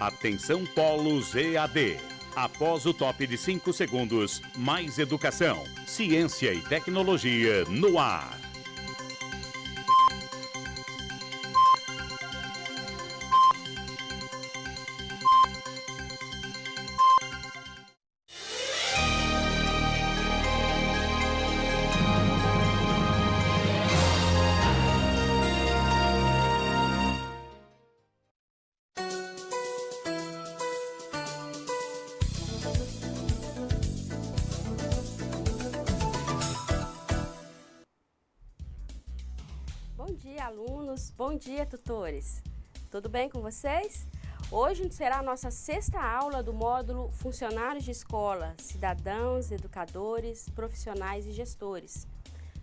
Atenção Polos EAD. Após o top de 5 segundos, mais educação, ciência e tecnologia no ar. Bom dia, alunos! Bom dia, tutores! Tudo bem com vocês? Hoje será a nossa 6ª aula do módulo Funcionários de Escola, Cidadãos, Educadores, Profissionais e Gestores.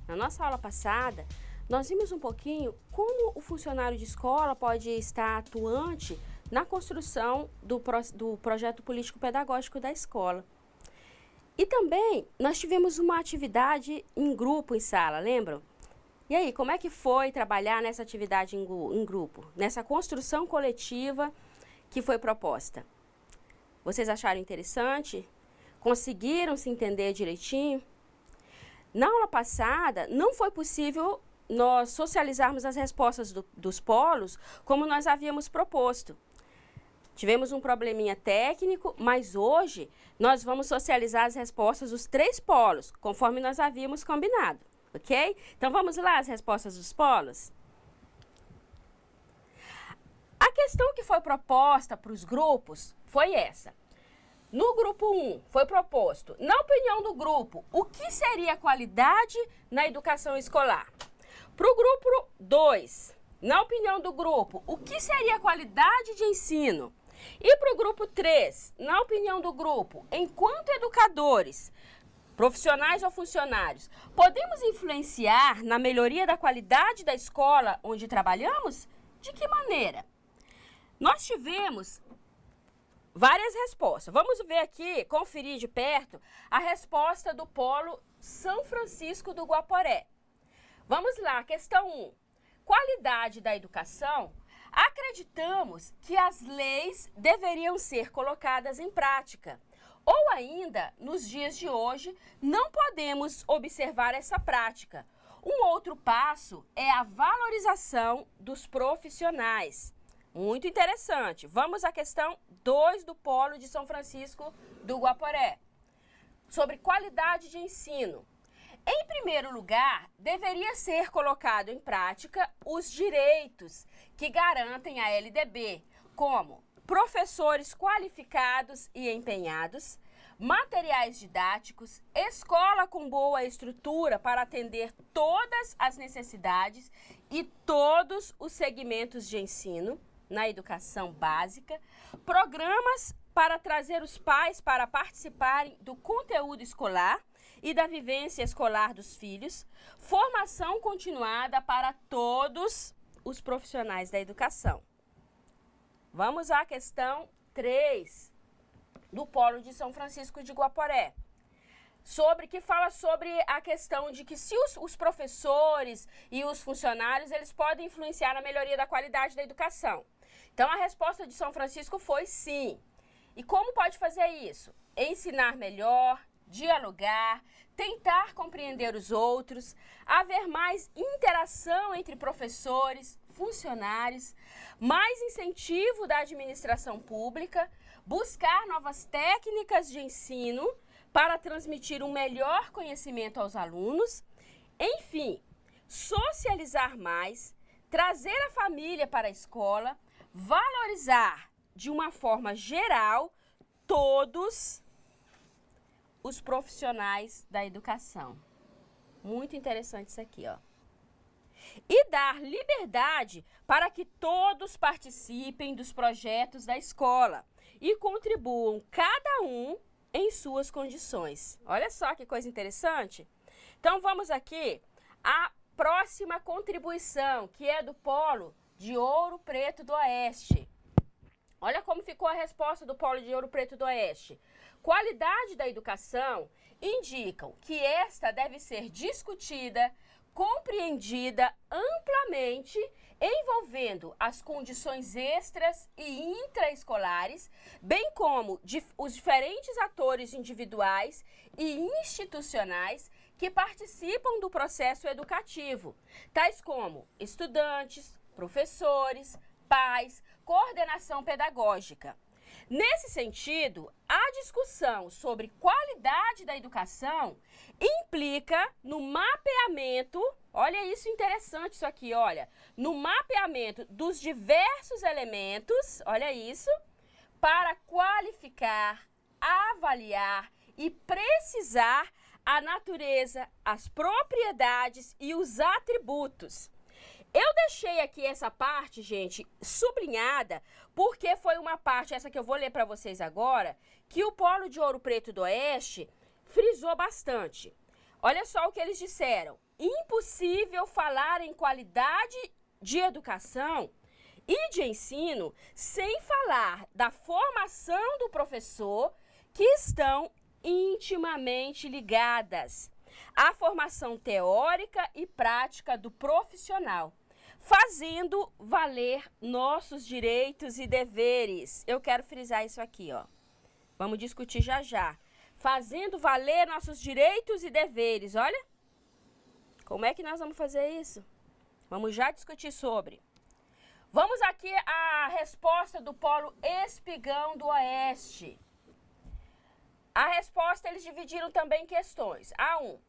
Na nossa aula passada, nós vimos um pouquinho como o funcionário de escola pode estar atuante na construção do projeto político-pedagógico da escola. E também nós tivemos uma atividade em grupo em sala, lembram? E aí, como é que foi trabalhar nessa atividade em grupo, nessa construção coletiva que foi proposta? Vocês acharam interessante? Conseguiram se entender direitinho? Na aula passada, não foi possível nós socializarmos as respostas dos polos como nós havíamos proposto. Tivemos um probleminha técnico, mas hoje nós vamos socializar as respostas dos 3 polos, conforme nós havíamos combinado. Ok? Então, vamos lá as respostas dos polos? A questão que foi proposta para os grupos foi essa. No grupo 1, foi proposto, na opinião do grupo, o que seria a qualidade na educação escolar? Para o grupo 2, na opinião do grupo, o que seria a qualidade de ensino? E para o grupo 3, na opinião do grupo, enquanto educadores, profissionais ou funcionários, podemos influenciar na melhoria da qualidade da escola onde trabalhamos? De que maneira? Nós tivemos várias respostas. Vamos ver aqui, conferir de perto, a resposta do polo São Francisco do Guaporé. Vamos lá, questão 1. Qualidade da educação. Acreditamos que as leis deveriam ser colocadas em prática. Ou ainda, nos dias de hoje, não podemos observar essa prática. Um outro passo é a valorização dos profissionais. Muito interessante. Vamos à questão 2 do Polo de São Francisco do Guaporé. Sobre qualidade de ensino. Em primeiro lugar, deveria ser colocado em prática os direitos que garantem a LDB, como professores qualificados e empenhados, materiais didáticos, escola com boa estrutura para atender todas as necessidades e todos os segmentos de ensino na educação básica, programas para trazer os pais para participarem do conteúdo escolar e da vivência escolar dos filhos, formação continuada para todos os profissionais da educação. Vamos à questão 3 do Polo de São Francisco de Guaporé, que fala sobre a questão de que se os professores e os funcionários, eles podem influenciar na melhoria da qualidade da educação. Então, a resposta de São Francisco foi sim. E como pode fazer isso? Ensinar melhor, dialogar, tentar compreender os outros, haver mais interação entre professores, funcionários, mais incentivo da administração pública, buscar novas técnicas de ensino para transmitir um melhor conhecimento aos alunos, enfim, socializar mais, trazer a família para a escola, valorizar de uma forma geral todos os profissionais da educação. Muito interessante isso aqui, ó. E dar liberdade para que todos participem dos projetos da escola e contribuam cada um em suas condições. Olha só que coisa interessante. Então vamos aqui à próxima contribuição, que é do Polo de Ouro Preto do Oeste. Olha como ficou a resposta do Polo de Ouro Preto do Oeste. Qualidade da educação indicam que esta deve ser discutida, compreendida amplamente envolvendo as condições extras e intraescolares, bem como os diferentes atores individuais e institucionais que participam do processo educativo, tais como estudantes, professores, pais, coordenação pedagógica. Nesse sentido, a discussão sobre qualidade da educação implica no mapeamento, olha isso interessante isso aqui, olha, no mapeamento dos diversos elementos, olha isso, para qualificar, avaliar e precisar a natureza, as propriedades e os atributos. Eu deixei aqui essa parte, gente, sublinhada, porque foi uma parte, essa que eu vou ler para vocês agora, que o Polo de Ouro Preto do Oeste frisou bastante. Olha só o que eles disseram. Impossível falar em qualidade de educação e de ensino sem falar da formação do professor, que estão intimamente ligadas à formação teórica e prática do profissional, fazendo valer nossos direitos e deveres. Eu quero frisar isso aqui, ó. Vamos discutir já já. Fazendo valer nossos direitos e deveres. Olha, como é que nós vamos fazer isso? Vamos já discutir sobre. Vamos aqui à resposta do Polo Espigão do Oeste. A resposta, eles dividiram também em questões. A1,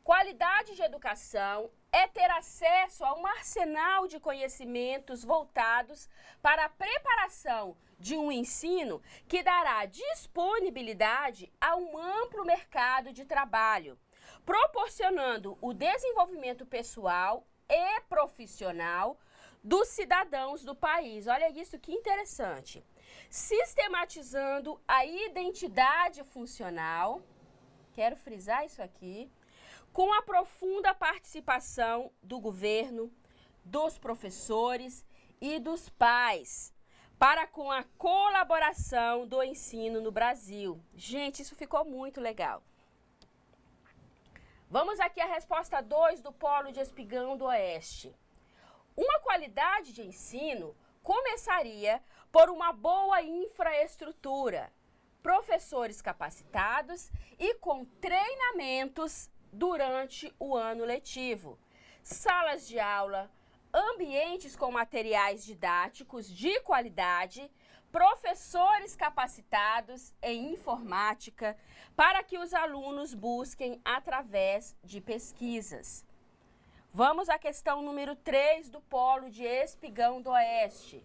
qualidade de educação é ter acesso a um arsenal de conhecimentos voltados para a preparação de um ensino que dará disponibilidade a um amplo mercado de trabalho, proporcionando o desenvolvimento pessoal e profissional dos cidadãos do país. Olha isso, que interessante. Sistematizando a identidade funcional, quero frisar isso aqui, com a profunda participação do governo, dos professores e dos pais, para com a colaboração do ensino no Brasil. Gente, isso ficou muito legal. Vamos aqui à resposta 2 do Polo de Espigão do Oeste. Uma qualidade de ensino começaria por uma boa infraestrutura, professores capacitados e com treinamentos durante o ano letivo, salas de aula, ambientes com materiais didáticos de qualidade, professores capacitados em informática para que os alunos busquem através de pesquisas. Vamos à questão número 3 do Polo de Espigão do Oeste,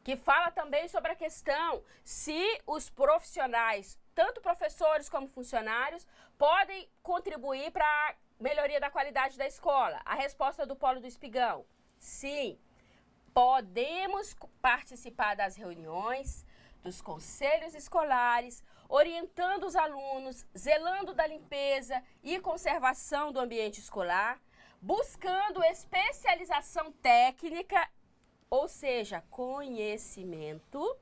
que fala também sobre a questão se os profissionais, tanto professores como funcionários, podem contribuir para a melhoria da qualidade da escola. A resposta do Polo do Espigão: sim, podemos participar das reuniões, dos conselhos escolares, orientando os alunos, zelando da limpeza e conservação do ambiente escolar, buscando especialização técnica, ou seja, conhecimento,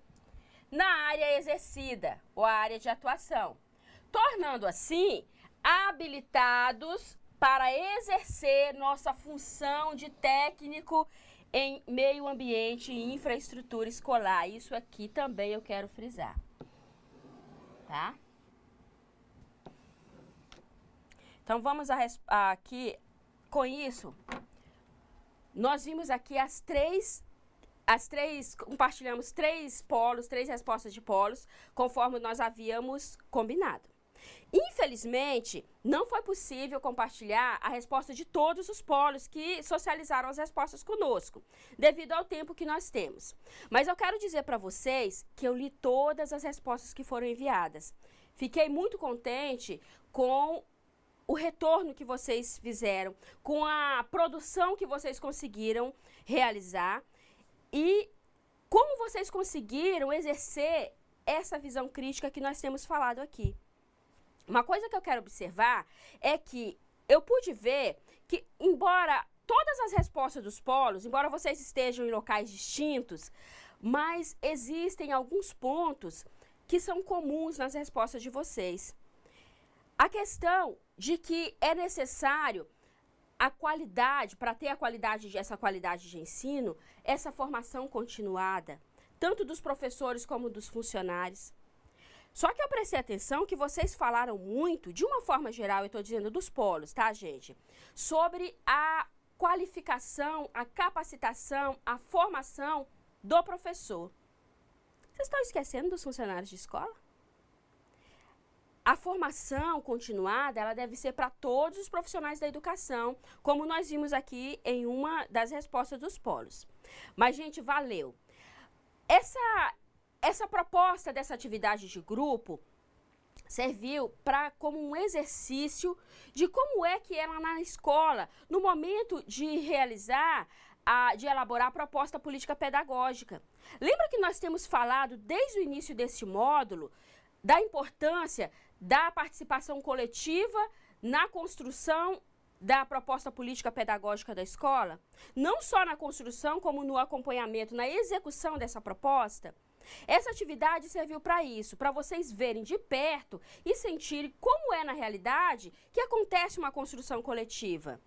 na área exercida ou a área de atuação, tornando assim habilitados para exercer nossa função de técnico em meio ambiente e infraestrutura escolar. Isso aqui também eu quero frisar, tá? Então vamos aqui, com isso, nós vimos aqui compartilhamos 3 polos, 3 respostas de polos, conforme nós havíamos combinado. Infelizmente, não foi possível compartilhar a resposta de todos os polos que socializaram as respostas conosco, devido ao tempo que nós temos. Mas eu quero dizer para vocês que eu li todas as respostas que foram enviadas. Fiquei muito contente com o retorno que vocês fizeram, com a produção que vocês conseguiram realizar e como vocês conseguiram exercer essa visão crítica que nós temos falado aqui. Uma coisa que eu quero observar é que eu pude ver que, embora todas as respostas dos polos, embora vocês estejam em locais distintos, mas existem alguns pontos que são comuns nas respostas de vocês. A questão de que é necessário a qualidade, para ter essa qualidade de ensino, essa formação continuada, tanto dos professores como dos funcionários. Só que eu prestei atenção que vocês falaram muito, de uma forma geral, eu estou dizendo dos polos, tá, gente? Sobre a qualificação, a capacitação, a formação do professor. Vocês estão esquecendo dos funcionários de escola? A formação continuada, ela deve ser para todos os profissionais da educação, como nós vimos aqui em uma das respostas dos polos. Mas, gente, valeu. Essa proposta dessa atividade de grupo serviu como um exercício de como é que ela na escola, no momento de realizar, de elaborar a proposta política pedagógica. Lembra que nós temos falado desde o início deste módulo da importância da participação coletiva na construção da proposta política pedagógica da escola? Não só na construção, como no acompanhamento, na execução dessa proposta? Essa atividade serviu para isso, para vocês verem de perto e sentirem como é na realidade que acontece uma construção coletiva.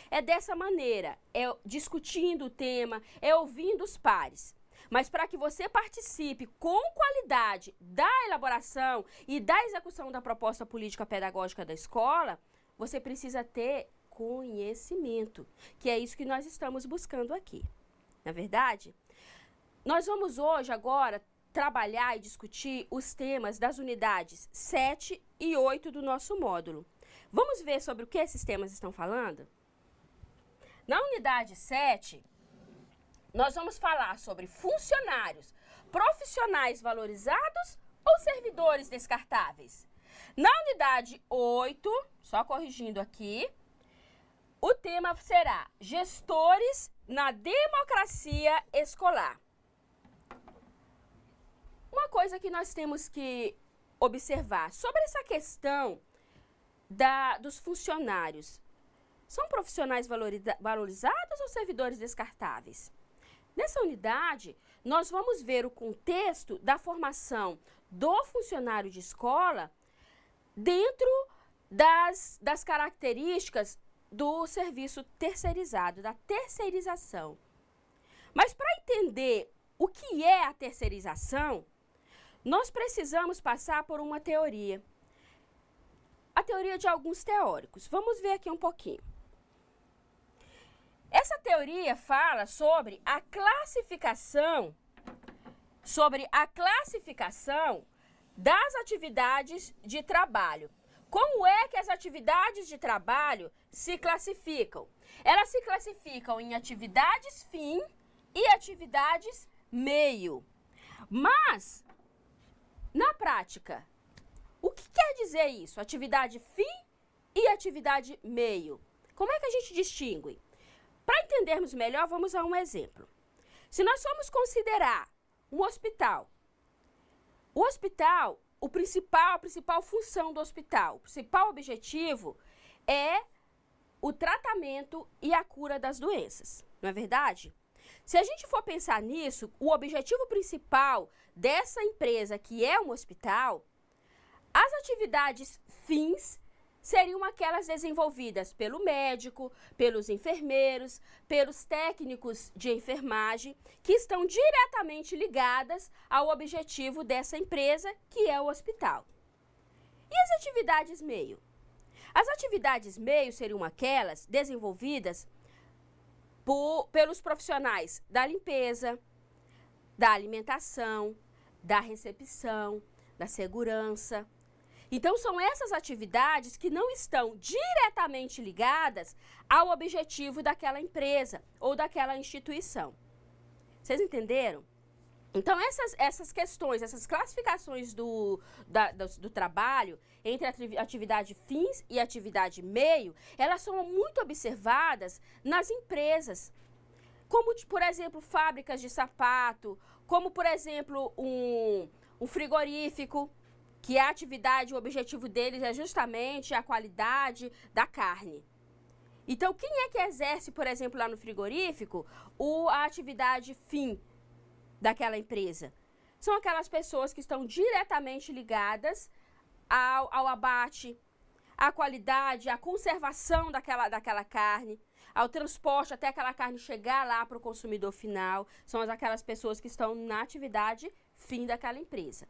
É dessa maneira, é discutindo o tema, é ouvindo os pares. Mas para que você participe com qualidade da elaboração e da execução da proposta política pedagógica da escola, você precisa ter conhecimento, que é isso que nós estamos buscando aqui. Na verdade, nós vamos hoje, agora, trabalhar e discutir os temas das unidades 7 e 8 do nosso módulo. Vamos ver sobre o que esses temas estão falando? Na unidade 7, nós vamos falar sobre funcionários, profissionais valorizados ou servidores descartáveis. Na unidade 8, só corrigindo aqui, o tema será gestores na democracia escolar. Uma coisa que nós temos que observar sobre essa questão dos funcionários. São profissionais valorizados ou servidores descartáveis? Nessa unidade, nós vamos ver o contexto da formação do funcionário de escola dentro das características do serviço terceirizado, da terceirização. Mas para entender o que é a terceirização, nós precisamos passar por uma teoria. A teoria de alguns teóricos. Vamos ver aqui um pouquinho. Essa teoria fala sobre a classificação das atividades de trabalho. Como é que as atividades de trabalho se classificam? Elas se classificam em atividades fim e atividades meio. Mas, na prática, o que quer dizer isso? Atividade fim e atividade meio. Como é que a gente distingue? Para entendermos melhor, vamos a um exemplo. Se nós formos considerar um hospital, a principal função do hospital, o principal objetivo é o tratamento e a cura das doenças, não é verdade? Se a gente for pensar nisso, o objetivo principal dessa empresa, que é um hospital, as atividades fins seriam aquelas desenvolvidas pelo médico, pelos enfermeiros, pelos técnicos de enfermagem, que estão diretamente ligadas ao objetivo dessa empresa, que é o hospital. E as atividades meio? As atividades meio seriam aquelas desenvolvidas pelos profissionais da limpeza, da alimentação, da recepção, da segurança. Então, são essas atividades que não estão diretamente ligadas ao objetivo daquela empresa ou daquela instituição. Vocês entenderam? Então, essas questões, essas classificações do trabalho entre atividade fins e atividade meio, elas são muito observadas nas empresas. Como, por exemplo, fábricas de sapato, como, por exemplo, um frigorífico, que a atividade, o objetivo deles é justamente a qualidade da carne. Então, quem é que exerce, por exemplo, lá no frigorífico, a atividade fim daquela empresa? São aquelas pessoas que estão diretamente ligadas ao abate, à qualidade, à conservação daquela carne. ao transporte até aquela carne chegar lá para o consumidor final, são aquelas pessoas que estão na atividade fim daquela empresa.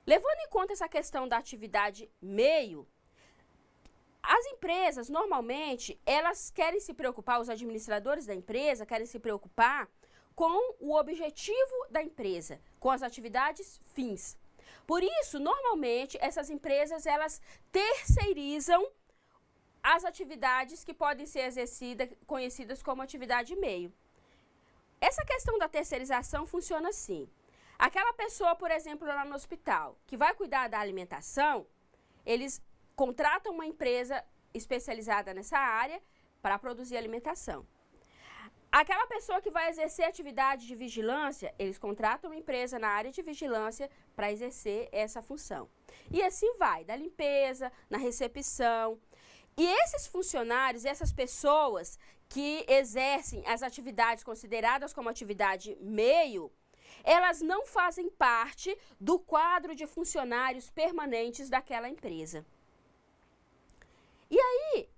Levando em conta essa questão da atividade meio, as empresas, normalmente, elas querem se preocupar, os administradores da empresa querem se preocupar com o objetivo da empresa, com as atividades fins. Por isso, normalmente, essas empresas, elas terceirizam as atividades que podem ser exercidas, conhecidas como atividade meio. Essa questão da terceirização funciona assim. Aquela pessoa, por exemplo, lá no hospital, que vai cuidar da alimentação, eles contratam uma empresa especializada nessa área para produzir alimentação. Aquela pessoa que vai exercer atividade de vigilância, eles contratam uma empresa na área de vigilância para exercer essa função. E assim vai, da limpeza, na recepção. E esses funcionários, essas pessoas que exercem as atividades consideradas como atividade meio, elas não fazem parte do quadro de funcionários permanentes daquela empresa. E aí,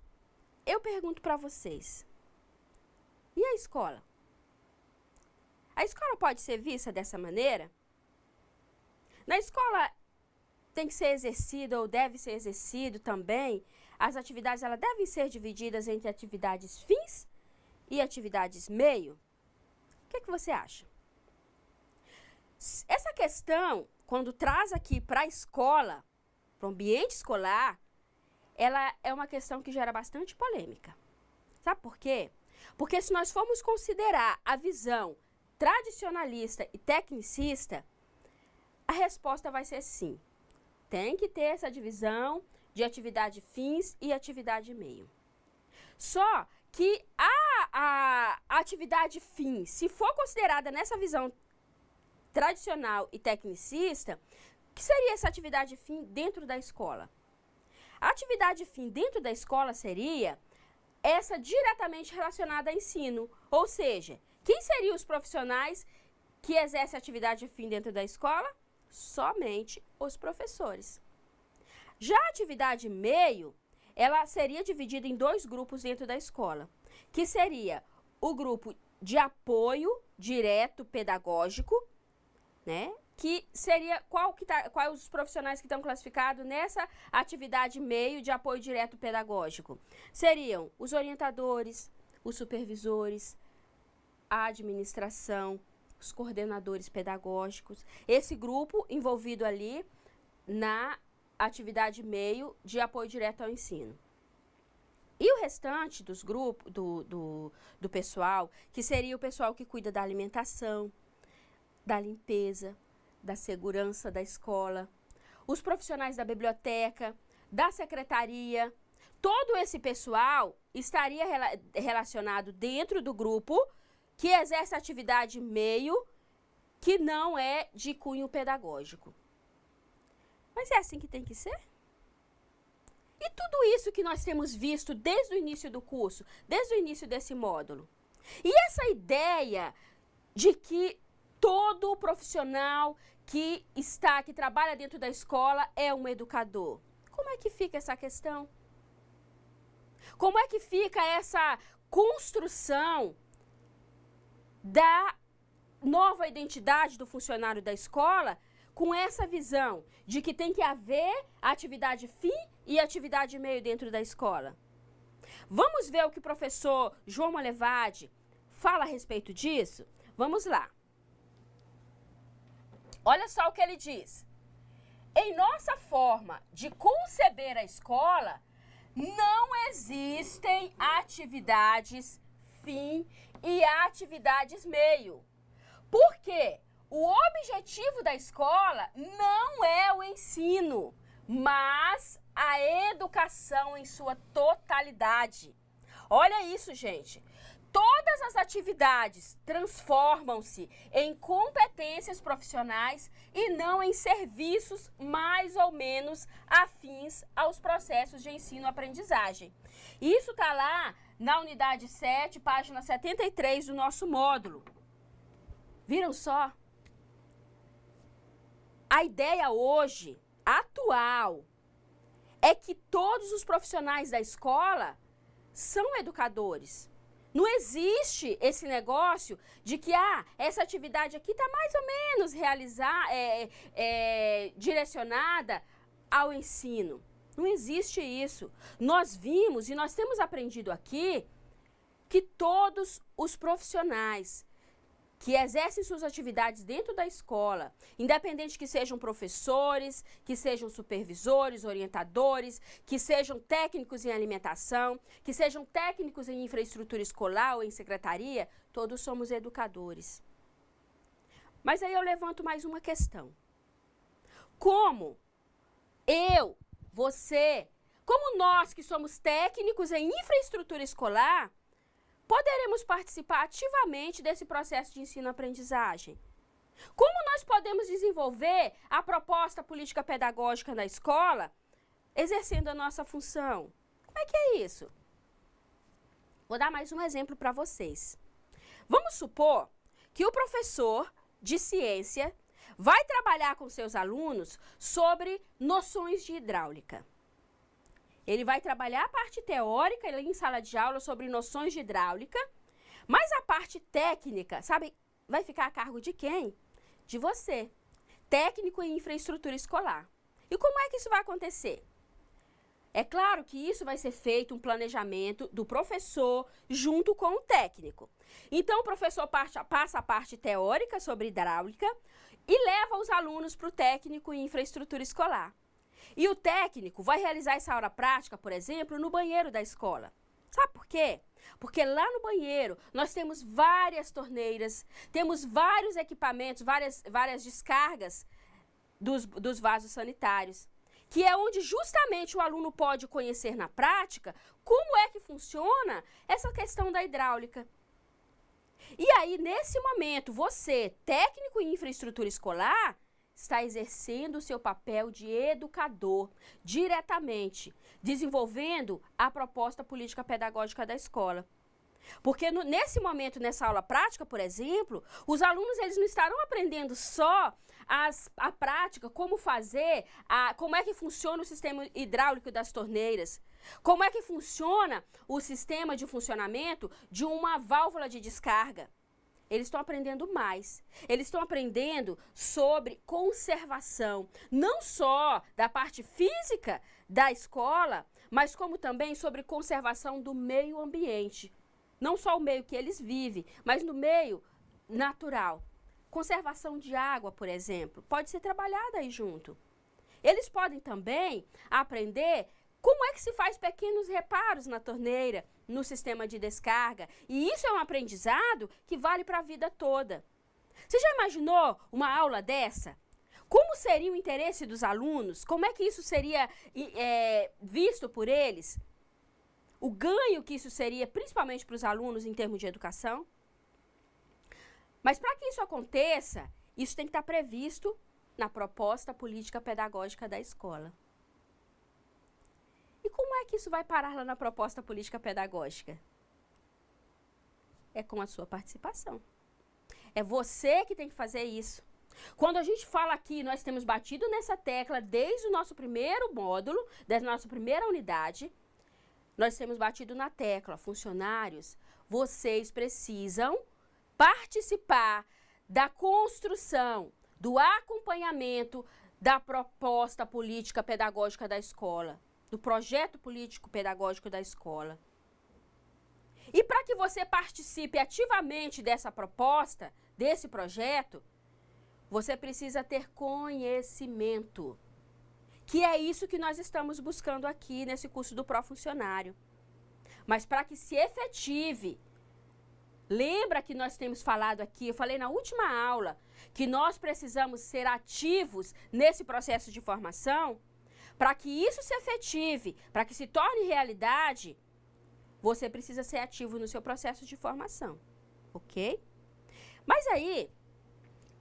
eu pergunto para vocês, e a escola? A escola pode ser vista dessa maneira? Na escola tem que ser exercido ou deve ser exercido também, as atividades elas devem ser divididas entre atividades fins e atividades meio? O que você acha? Essa questão, quando traz aqui para a escola, para o ambiente escolar, ela é uma questão que gera bastante polêmica. Sabe por quê? Porque se nós formos considerar a visão tradicionalista e tecnicista, a resposta vai ser sim. Tem que ter essa divisão de atividade fins e atividade meio. Só que a atividade fim, se for considerada nessa visão tradicional e tecnicista, o que seria essa atividade fim dentro da escola? A atividade fim dentro da escola seria essa diretamente relacionada ao ensino, ou seja, quem seriam os profissionais que exercem atividade fim dentro da escola? Somente os professores. Já a atividade meio, ela seria dividida em dois grupos dentro da escola, que seria o grupo de apoio direto pedagógico, né? Que seria quais os profissionais que estão classificados nessa atividade meio de apoio direto pedagógico? Seriam os orientadores, os supervisores, a administração, os coordenadores pedagógicos, esse grupo envolvido ali na atividade meio de apoio direto ao ensino. E o restante dos grupos, do pessoal, que seria o pessoal que cuida da alimentação, da limpeza, da segurança da escola, os profissionais da biblioteca, da secretaria, todo esse pessoal estaria relacionado dentro do grupo que exerce atividade meio que não é de cunho pedagógico. Mas é assim que tem que ser? E tudo isso que nós temos visto desde o início do curso, desde o início desse módulo. E essa ideia de que todo profissional que trabalha dentro da escola é um educador. Como é que fica essa questão? Como é que fica essa construção da nova identidade do funcionário da escola com essa visão de que tem que haver atividade fim e atividade meio dentro da escola? Vamos ver o que o professor João Malevade fala a respeito disso? Vamos lá. Olha só o que ele diz. Em nossa forma de conceber a escola, não existem atividades fim e atividades meio. Por quê? O objetivo da escola não é o ensino, mas a educação em sua totalidade. Olha isso, gente. Todas as atividades transformam-se em competências profissionais e não em serviços mais ou menos afins aos processos de ensino-aprendizagem. Isso está lá na unidade 7, página 73 do nosso módulo. Viram só? A ideia hoje, atual, é que todos os profissionais da escola são educadores. Não existe esse negócio de que essa atividade aqui está mais ou menos direcionada ao ensino. Não existe isso. Nós vimos e nós temos aprendido aqui que todos os profissionais que exercem suas atividades dentro da escola, independente que sejam professores, que sejam supervisores, orientadores, que sejam técnicos em alimentação, que sejam técnicos em infraestrutura escolar ou em secretaria, todos somos educadores. Mas aí eu levanto mais uma questão. Como você, como nós que somos técnicos em infraestrutura escolar, poderemos participar ativamente desse processo de ensino-aprendizagem? Como nós podemos desenvolver a proposta política pedagógica na escola, exercendo a nossa função? Como é que é isso? Vou dar mais um exemplo para vocês. Vamos supor que o professor de ciência vai trabalhar com seus alunos sobre noções de hidráulica. Ele vai trabalhar a parte teórica em sala de aula sobre noções de hidráulica, mas a parte técnica, sabe, vai ficar a cargo de quem? De você, técnico em infraestrutura escolar. E como é que isso vai acontecer? É claro que isso vai ser feito um planejamento do professor junto com o técnico. Então, o professor passa a parte teórica sobre hidráulica e leva os alunos para o técnico em infraestrutura escolar. E o técnico vai realizar essa aula prática, por exemplo, no banheiro da escola. Sabe por quê? Porque lá no banheiro nós temos várias torneiras, temos vários equipamentos, várias descargas dos vasos sanitários, que é onde justamente o aluno pode conhecer na prática como é que funciona essa questão da hidráulica. E aí, nesse momento, você, técnico em infraestrutura escolar, está exercendo o seu papel de educador diretamente, desenvolvendo a proposta política pedagógica da escola. Porque nesse momento, nessa aula prática, por exemplo, os alunos eles não estarão aprendendo só a prática, como fazer, como é que funciona o sistema hidráulico das torneiras, como é que funciona o sistema de funcionamento de uma válvula de descarga. Eles estão aprendendo mais. Eles estão aprendendo sobre conservação, não só da parte física da escola, mas como também sobre conservação do meio ambiente. Não só o meio que eles vivem, mas no meio natural. Conservação de água, por exemplo, pode ser trabalhada aí junto. Eles podem também aprender como é que se faz pequenos reparos na torneira, no sistema de descarga. E isso é um aprendizado que vale para a vida toda. Você já imaginou uma aula dessa? Como seria o interesse dos alunos? Como é que isso seria visto por eles? O ganho que isso seria, principalmente para os alunos em termos de educação? Mas para que isso aconteça, isso tem que estar previsto na proposta política pedagógica da escola. E como é que isso vai parar lá na proposta política pedagógica? É com a sua participação. É você que tem que fazer isso. Quando a gente fala aqui, nós temos batido nessa tecla desde o nosso primeiro módulo, desde a nossa primeira unidade, nós temos batido na tecla, funcionários, vocês precisam participar da construção, do acompanhamento da proposta política pedagógica da escola, do projeto político pedagógico da escola. E para que você participe ativamente dessa proposta, desse projeto, você precisa ter conhecimento, que é isso que nós estamos buscando aqui nesse curso do Profuncionário. Mas para que se efetive, lembra que nós temos falado aqui, eu falei na última aula, que nós precisamos ser ativos nesse processo de formação. Para que isso se efetive, para que se torne realidade, você precisa ser ativo no seu processo de formação, ok? Mas aí,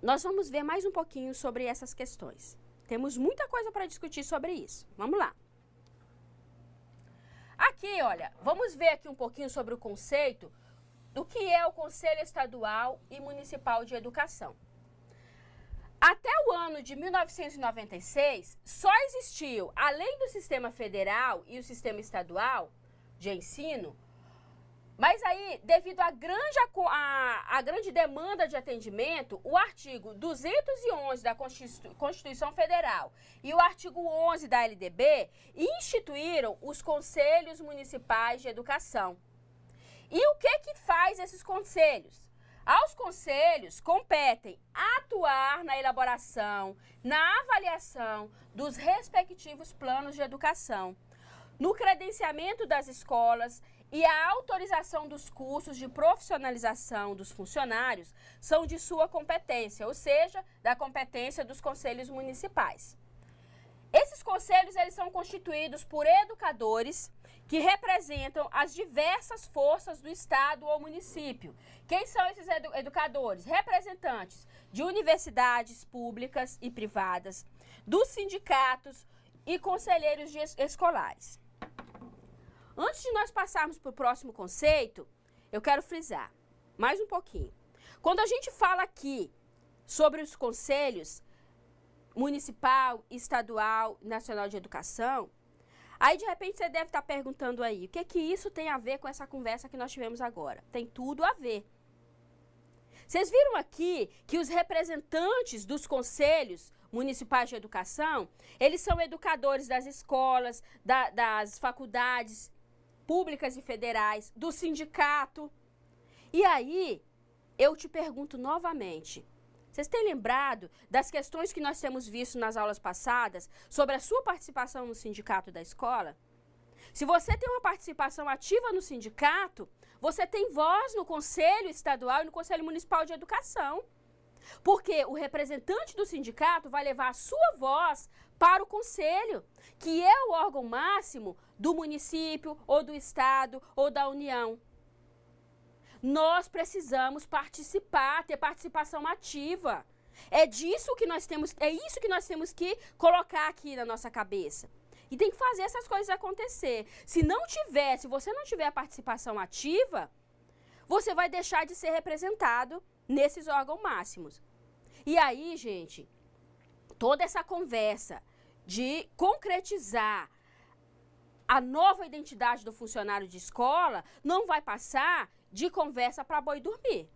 nós vamos ver mais um pouquinho sobre essas questões. Temos muita coisa para discutir sobre isso. Vamos lá. Aqui, olha, vamos ver aqui um pouquinho sobre o conceito do que é o Conselho Estadual e Municipal de Educação. Até o ano de 1996, só existiu, além do sistema federal e o sistema estadual de ensino, Mas aí, devido à grande demanda de atendimento, o artigo 211 da Constituição Federal e o artigo 11 da LDB instituíram os Conselhos Municipais de Educação. E o que faz esses conselhos? Aos conselhos competem atuar na elaboração, na avaliação dos respectivos planos de educação, no credenciamento das escolas e a autorização dos cursos de profissionalização dos funcionários são de sua competência, ou seja, da competência dos conselhos municipais. Esses conselhos eles são constituídos por educadores que representam as diversas forças do Estado ou município. Quem são esses educadores? Representantes de universidades públicas e privadas, dos sindicatos e conselheiros escolares. Antes de nós passarmos para o próximo conceito, eu quero frisar mais um pouquinho. Quando a gente fala aqui sobre os conselhos municipal, estadual, nacional de educação, aí de repente você deve estar perguntando aí, o que isso tem a ver com essa conversa que nós tivemos agora? Tem tudo a ver. Vocês viram aqui que os representantes dos conselhos municipais de educação, eles são educadores das escolas, das faculdades públicas e federais, do sindicato. E aí, eu te pergunto novamente, vocês têm lembrado das questões que nós temos visto nas aulas passadas sobre a sua participação no sindicato da escola? Se você tem uma participação ativa no sindicato, você tem voz no Conselho Estadual e no Conselho Municipal de Educação. Porque o representante do sindicato vai levar a sua voz para o conselho, que é o órgão máximo do município, ou do estado, ou da União. Nós precisamos participar, ter participação ativa. É isso que nós temos que colocar aqui na nossa cabeça. E tem que fazer essas coisas acontecer. Se você não tiver a participação ativa, você vai deixar de ser representado nesses órgãos máximos. E aí, gente, toda essa conversa de concretizar a nova identidade do funcionário de escola não vai passar de conversa para boi dormir.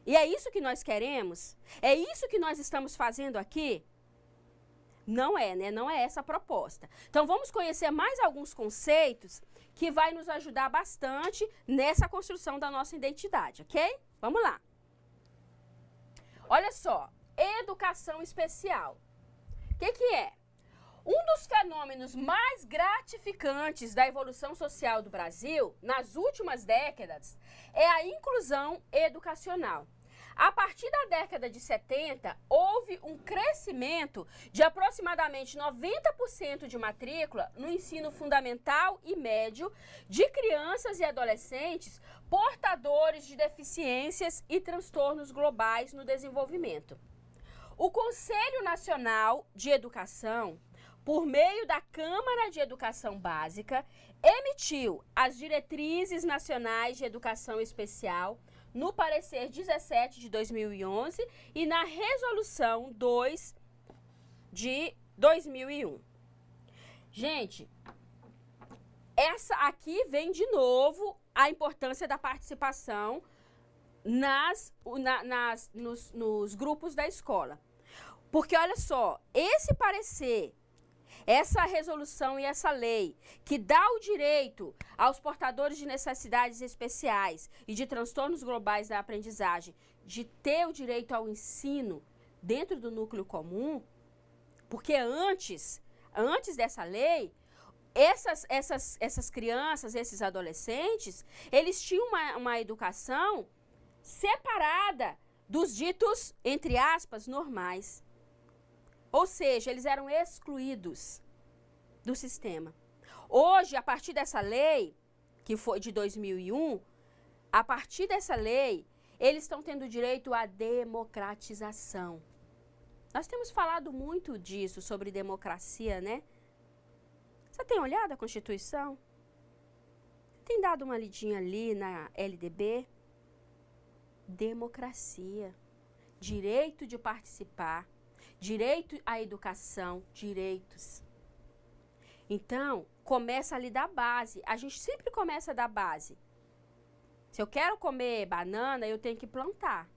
E é isso que nós queremos? É isso que nós estamos fazendo aqui? Não é, né? Não é essa a proposta. Então, vamos conhecer mais alguns conceitos que vai nos ajudar bastante nessa construção da nossa identidade, ok? Vamos lá. Olha só, educação especial. O que é? Um dos fenômenos mais gratificantes da evolução social do Brasil nas últimas décadas é a inclusão educacional. A partir da década de 70, houve um crescimento de aproximadamente 90% de matrícula no ensino fundamental e médio de crianças e adolescentes portadores de deficiências e transtornos globais no desenvolvimento. O Conselho Nacional de Educação, por meio da Câmara de Educação Básica, emitiu as Diretrizes Nacionais de Educação Especial no parecer 17 de 2011 e na resolução 2 de 2001. Gente, essa aqui vem de novo a importância da participação nos grupos da escola. Porque olha só, esse parecer, essa resolução e essa lei que dá o direito aos portadores de necessidades especiais e de transtornos globais da aprendizagem de ter o direito ao ensino dentro do núcleo comum, porque antes dessa lei, essas crianças, esses adolescentes, eles tinham uma educação separada dos ditos, entre aspas, normais. Ou seja, eles eram excluídos do sistema. Hoje, a partir dessa lei, que foi de 2001, a partir dessa lei, eles estão tendo direito à democratização. Nós temos falado muito disso, sobre democracia, né? Você tem olhado a Constituição? Tem dado uma lidinha ali na LDB? Democracia, direito de participar, direito à educação, direitos. Então, começa ali da base. A gente sempre começa da base. Se eu quero comer banana, eu tenho que plantar.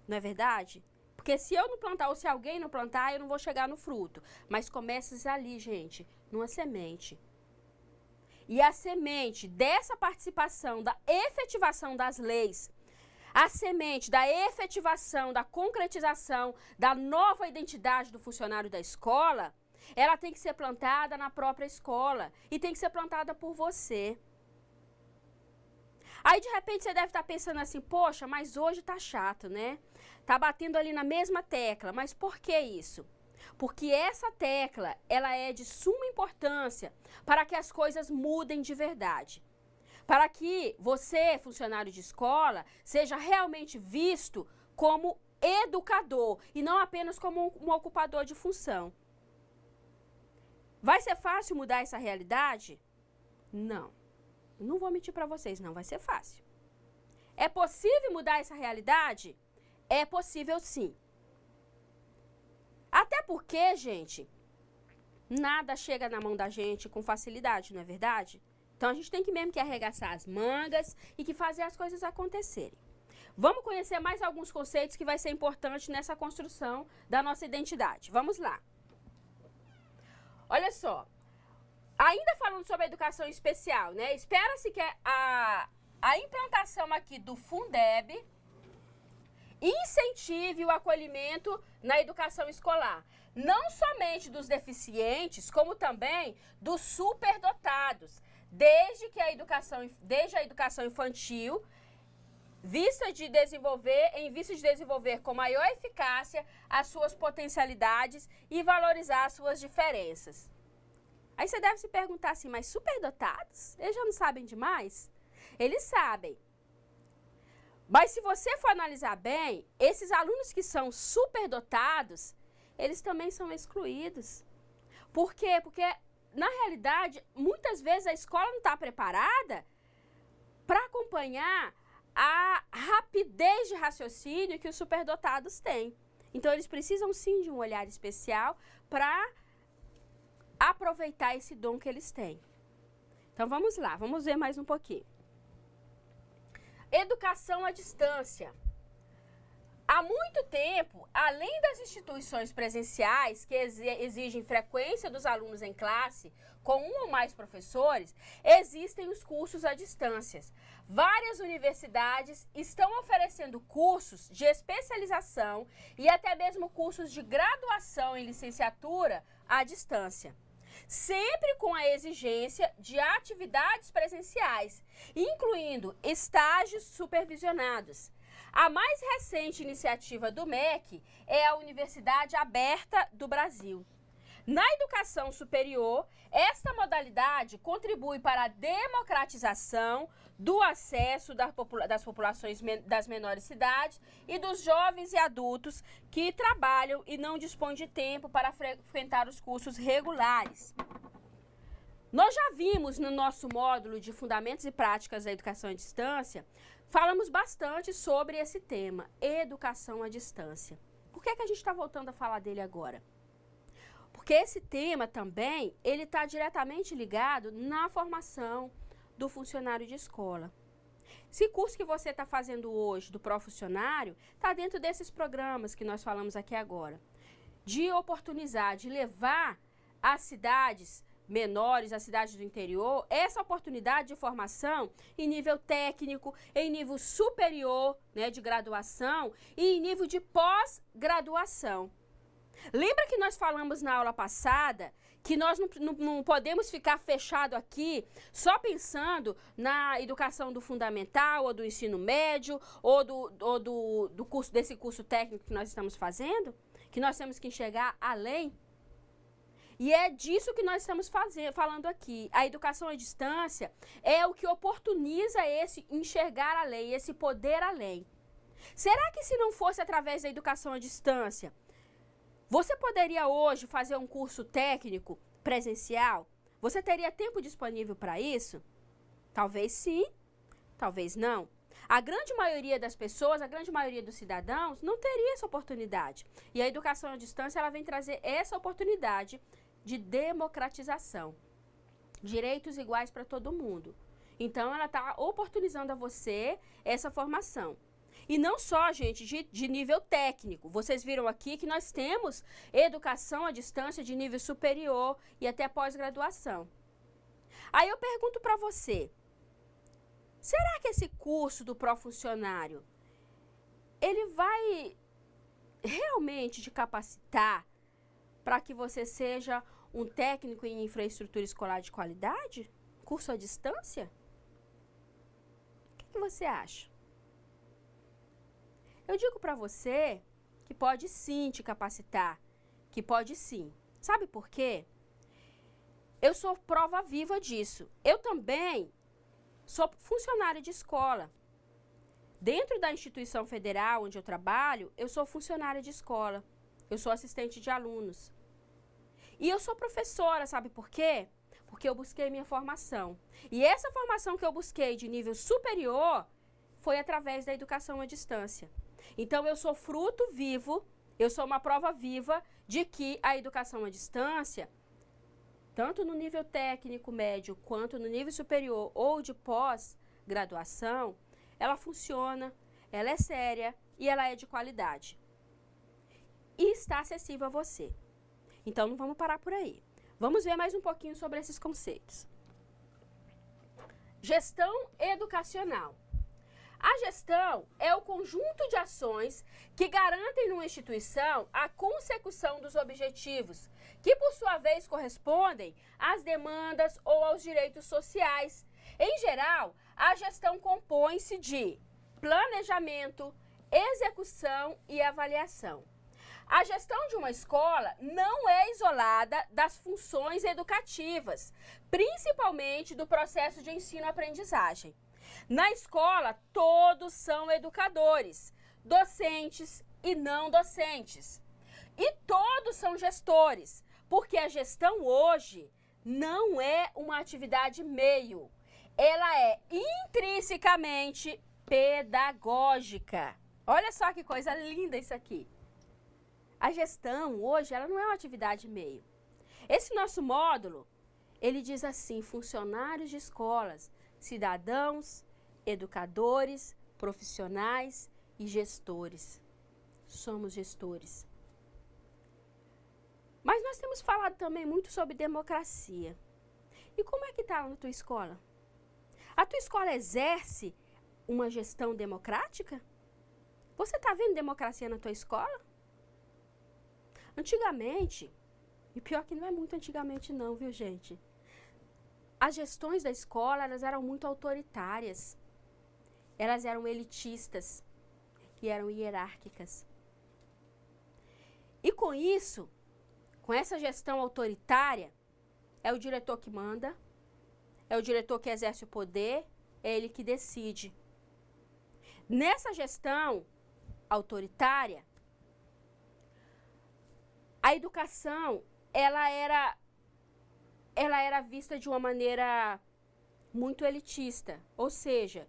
Não é verdade? Porque se eu não plantar, ou se alguém não plantar, eu não vou chegar no fruto. Mas começa ali, gente, numa semente. E a semente dessa participação, da efetivação das leis, a semente da efetivação, da concretização da nova identidade do funcionário da escola, ela tem que ser plantada na própria escola e tem que ser plantada por você. Aí, de repente, você deve estar pensando assim, poxa, mas hoje tá chato, né? Tá batendo ali na mesma tecla, mas por que isso? Porque essa tecla, ela é de suma importância para que as coisas mudem de verdade. Para que você, funcionário de escola, seja realmente visto como educador e não apenas como um ocupador de função. Vai ser fácil mudar essa realidade? Não. Não vou mentir para vocês, não vai ser fácil. É possível mudar essa realidade? É possível sim. Até porque, gente, nada chega na mão da gente com facilidade, não é verdade? Então a gente tem que mesmo que arregaçar as mangas e que fazer as coisas acontecerem. Vamos conhecer mais alguns conceitos que vai ser importante nessa construção da nossa identidade. Vamos lá. Olha só. Ainda falando sobre a educação especial, né? Espera-se que a implantação aqui do Fundeb incentive o acolhimento na educação escolar. Não somente dos deficientes, como também dos superdotados. Desde a educação infantil, em vista de desenvolver com maior eficácia as suas potencialidades e valorizar as suas diferenças. Aí você deve se perguntar assim, mas superdotados? Eles já não sabem demais? Eles sabem. Mas se você for analisar bem, esses alunos que são superdotados, eles também são excluídos. Por quê? Porque, na realidade, muitas vezes a escola não está preparada para acompanhar a rapidez de raciocínio que os superdotados têm. Então, eles precisam sim de um olhar especial para aproveitar esse dom que eles têm. Então, vamos lá, vamos ver mais um pouquinho. Educação à distância. Há muito tempo, além das instituições presenciais, que exigem frequência dos alunos em classe, com um ou mais professores, existem os cursos à distância. Várias universidades estão oferecendo cursos de especialização e até mesmo cursos de graduação em licenciatura à distância. Sempre com a exigência de atividades presenciais, incluindo estágios supervisionados. A mais recente iniciativa do MEC é a Universidade Aberta do Brasil. Na educação superior, esta modalidade contribui para a democratização do acesso das populações das menores cidades e dos jovens e adultos que trabalham e não dispõem de tempo para frequentar os cursos regulares. Nós já vimos no nosso módulo de Fundamentos e Práticas da Educação à Distância, falamos bastante sobre esse tema, educação à distância. Por que a gente está voltando a falar dele agora? Porque esse tema também, ele está diretamente ligado na formação do funcionário de escola. Esse curso que você está fazendo hoje do pró-funcionário está dentro desses programas que nós falamos aqui agora. De oportunizar, de levar às cidades menores, às cidades do interior, essa oportunidade de formação em nível técnico, em nível superior, né, de graduação e em nível de pós-graduação. Lembra que nós falamos na aula passada que nós não podemos ficar fechado aqui só pensando na educação do fundamental ou do ensino médio ou desse curso técnico que nós estamos fazendo? Que nós temos que enxergar além? E é disso que nós estamos falando aqui. A educação à distância é o que oportuniza esse enxergar além, esse poder além. Será que se não fosse através da educação à distância, você poderia hoje fazer um curso técnico presencial? Você teria tempo disponível para isso? Talvez sim, talvez não. A grande maioria das pessoas, a grande maioria dos cidadãos não teria essa oportunidade. E a educação à distância, ela vem trazer essa oportunidade de democratização. Direitos iguais para todo mundo. Então, ela está oportunizando a você essa formação. E não só, gente, de nível técnico. Vocês viram aqui que nós temos educação à distância de nível superior e até pós-graduação. Aí eu pergunto para você, será que esse curso do pró-funcionário, ele vai realmente te capacitar para que você seja um técnico em infraestrutura escolar de qualidade? Curso à distância? O que você acha? Eu digo para você que pode sim te capacitar, que pode sim. Sabe por quê? Eu sou prova viva disso. Eu também sou funcionária de escola. Dentro da instituição federal onde eu trabalho, eu sou funcionária de escola. Eu sou assistente de alunos. E eu sou professora, sabe por quê? Porque eu busquei minha formação. E essa formação que eu busquei de nível superior foi através da educação à distância. Então, eu sou fruto vivo, eu sou uma prova viva de que a educação à distância, tanto no nível técnico médio quanto no nível superior ou de pós-graduação, ela funciona, ela é séria e ela é de qualidade. E está acessível a você. Então, não vamos parar por aí. Vamos ver mais um pouquinho sobre esses conceitos. Gestão educacional. A gestão é o conjunto de ações que garantem numa instituição a consecução dos objetivos, que por sua vez correspondem às demandas ou aos direitos sociais. Em geral, a gestão compõe-se de planejamento, execução e avaliação. A gestão de uma escola não é isolada das funções educativas, principalmente do processo de ensino-aprendizagem. Na escola, todos são educadores, docentes e não docentes. E todos são gestores, porque a gestão hoje não é uma atividade meio. Ela é intrinsecamente pedagógica. Olha só que coisa linda isso aqui. A gestão hoje, ela não é uma atividade meio. Esse nosso módulo, ele diz assim, funcionários de escolas, cidadãos, educadores, profissionais e gestores. Somos gestores. Mas nós temos falado também muito sobre democracia. E como é que está lá na tua escola? A tua escola exerce uma gestão democrática? Você está vendo democracia na tua escola? Antigamente, e pior que não é muito antigamente não, viu gente? As gestões da escola, elas eram muito autoritárias. Elas eram elitistas e eram hierárquicas. E com isso, com essa gestão autoritária, é o diretor que manda, é o diretor que exerce o poder, é ele que decide. Nessa gestão autoritária, a educação, ela era vista de uma maneira muito elitista, ou seja,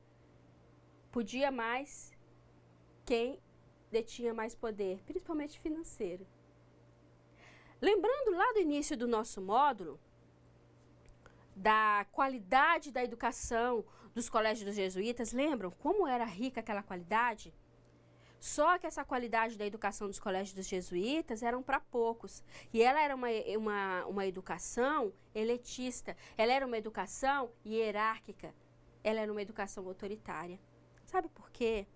podia mais quem detinha mais poder, principalmente financeiro. Lembrando lá do início do nosso módulo, da qualidade da educação dos colégios dos jesuítas, lembram como era rica aquela qualidade? Só que essa qualidade da educação dos colégios dos jesuítas eram para poucos. E ela era uma educação elitista, ela era uma educação hierárquica, ela era uma educação autoritária. Sabe por quê?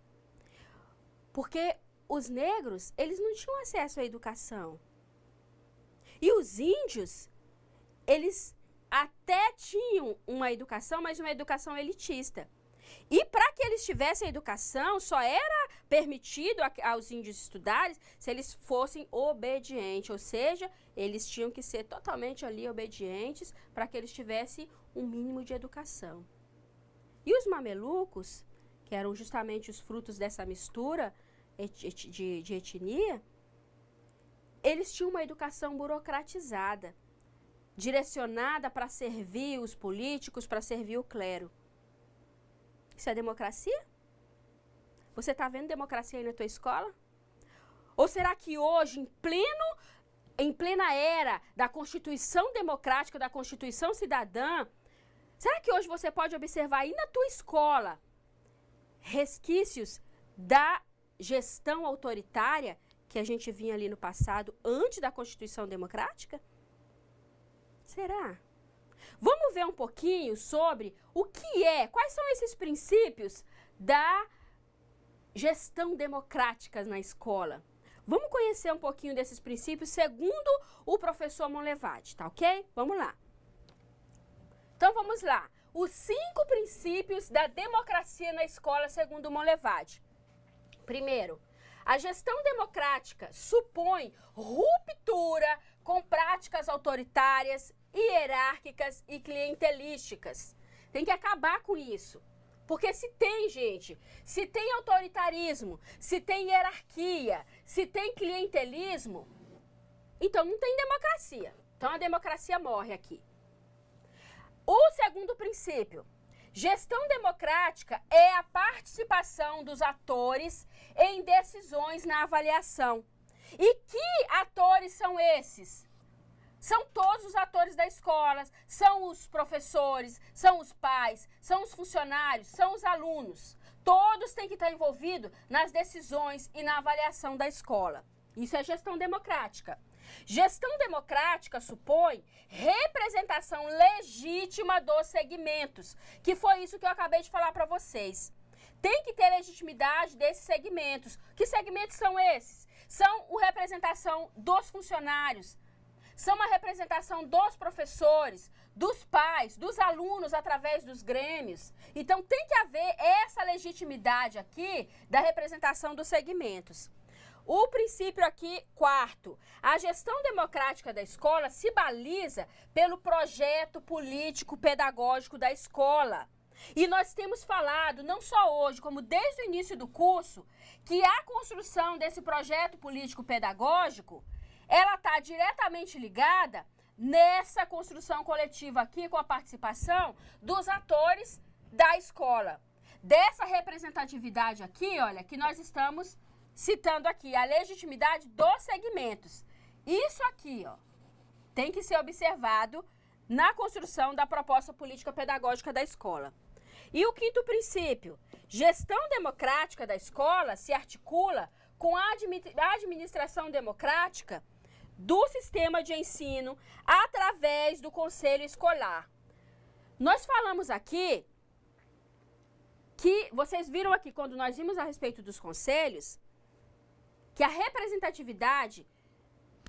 Porque os negros, eles não tinham acesso à educação. E os índios, eles até tinham uma educação, mas uma educação elitista. E para que eles tivessem educação, só era permitido aos índios estudarem se eles fossem obedientes, ou seja, eles tinham que ser totalmente ali obedientes para que eles tivessem um mínimo de educação. E os mamelucos, que eram justamente os frutos dessa mistura de etnia, eles tinham uma educação burocratizada, direcionada para servir os políticos, para servir o clero. Isso é democracia? Você está vendo democracia aí na tua escola? Ou será que hoje, em plena era da Constituição Democrática, da Constituição Cidadã, Será que hoje você pode observar aí na tua escola resquícios da gestão autoritária que a gente vinha ali no passado, antes da Constituição Democrática? Será? Vamos ver um pouquinho sobre o que quais são esses princípios da gestão democrática na escola. Vamos conhecer um pouquinho desses princípios segundo o professor Monlevade, tá ok? Vamos lá. Então vamos lá. Os 5 princípios da democracia na escola segundo Monlevade. Primeiro, a gestão democrática supõe ruptura com práticas autoritárias, hierárquicas e clientelísticas. Tem que acabar com isso. Porque se tem autoritarismo, se tem hierarquia, se tem clientelismo, então não tem democracia. Então a democracia morre aqui. O segundo princípio, gestão democrática é a participação dos atores em decisões na avaliação. E que atores são esses? São todos os atores da escola, são os professores, são os pais, são os funcionários, são os alunos. Todos têm que estar envolvidos nas decisões e na avaliação da escola. Isso é gestão democrática. Gestão democrática supõe representação legítima dos segmentos, que foi isso que eu acabei de falar para vocês. Tem que ter legitimidade desses segmentos. Que segmentos são esses? São a representação dos funcionários, são a representação dos professores, dos pais, dos alunos através dos grêmios. Então tem que haver essa legitimidade aqui da representação dos segmentos. O princípio aqui, quarto, a gestão democrática da escola se baliza pelo projeto político-pedagógico da escola. E nós temos falado, não só hoje, como desde o início do curso, que a construção desse projeto político-pedagógico, ela está diretamente ligada nessa construção coletiva aqui, com a participação dos atores da escola. Dessa representatividade aqui, olha, que nós estamos citando aqui, a legitimidade dos segmentos. Isso aqui, ó, tem que ser observado na construção da proposta política pedagógica da escola. E o quinto princípio, gestão democrática da escola se articula com a administração democrática do sistema de ensino através do conselho escolar. Nós falamos aqui que, vocês viram aqui quando nós vimos a respeito dos conselhos, que a representatividade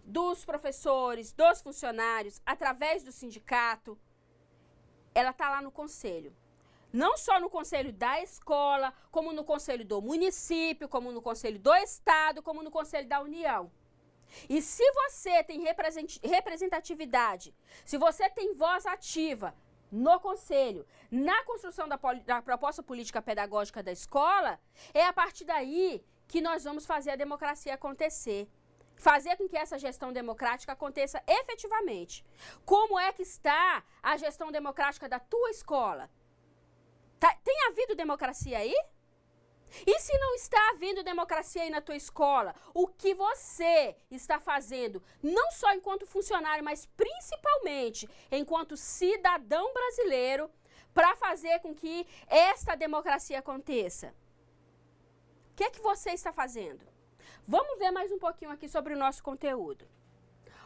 dos professores, dos funcionários, através do sindicato, ela está lá no conselho. Não só no conselho da escola, como no conselho do município, como no conselho do estado, como no conselho da União. E se você tem representatividade, se você tem voz ativa no conselho, na construção da proposta política pedagógica da escola, é a partir daí que nós vamos fazer a democracia acontecer. Fazer com que essa gestão democrática aconteça efetivamente. Como é que está a gestão democrática da tua escola? Tem havido democracia aí? E se não está havendo democracia aí na tua escola, o que você está fazendo, não só enquanto funcionário, mas principalmente enquanto cidadão brasileiro, para fazer com que esta democracia aconteça? O que é que você está fazendo? Vamos ver mais um pouquinho aqui sobre o nosso conteúdo.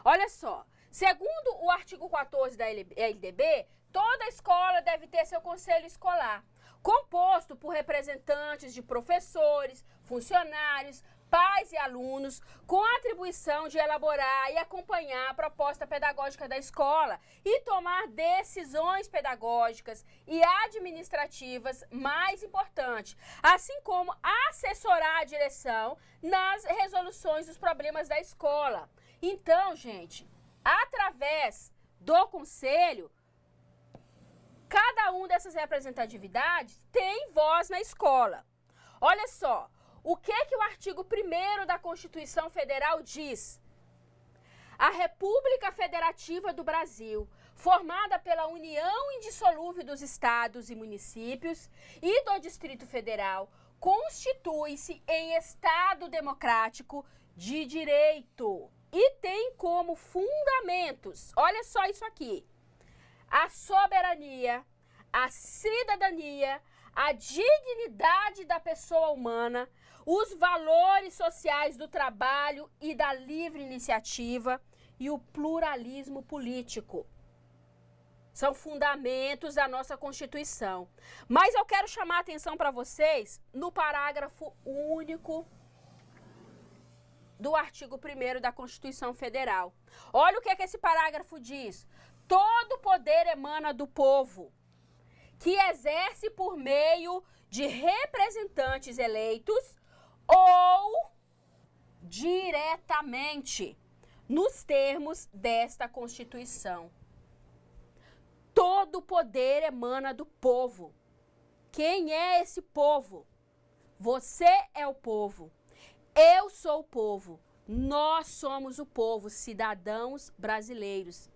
Olha só, segundo o artigo 14 da LDB, toda escola deve ter seu conselho escolar, composto por representantes de professores, funcionários, pais e alunos, com a atribuição de elaborar e acompanhar a proposta pedagógica da escola e tomar decisões pedagógicas e administrativas mais importantes, assim como assessorar a direção nas resoluções dos problemas da escola. Então, gente, através do conselho, cada uma dessas representatividades tem voz na escola. Olha só, o que o artigo 1º da Constituição Federal diz? A República Federativa do Brasil, formada pela união indissolúvel dos estados e municípios e do Distrito Federal, constitui-se em Estado democrático de direito e tem como fundamentos, olha só isso aqui, a soberania, a cidadania, a dignidade da pessoa humana, os valores sociais do trabalho e da livre iniciativa e o pluralismo político. São fundamentos da nossa Constituição. Mas eu quero chamar a atenção para vocês no parágrafo único do artigo 1º da Constituição Federal. Olha o que esse parágrafo diz. Todo poder emana do povo, que exerce por meio de representantes eleitos ou diretamente, nos termos desta Constituição. Todo poder emana do povo. Quem é esse povo? Você é o povo. Eu sou o povo. Nós somos o povo, cidadãos brasileiros.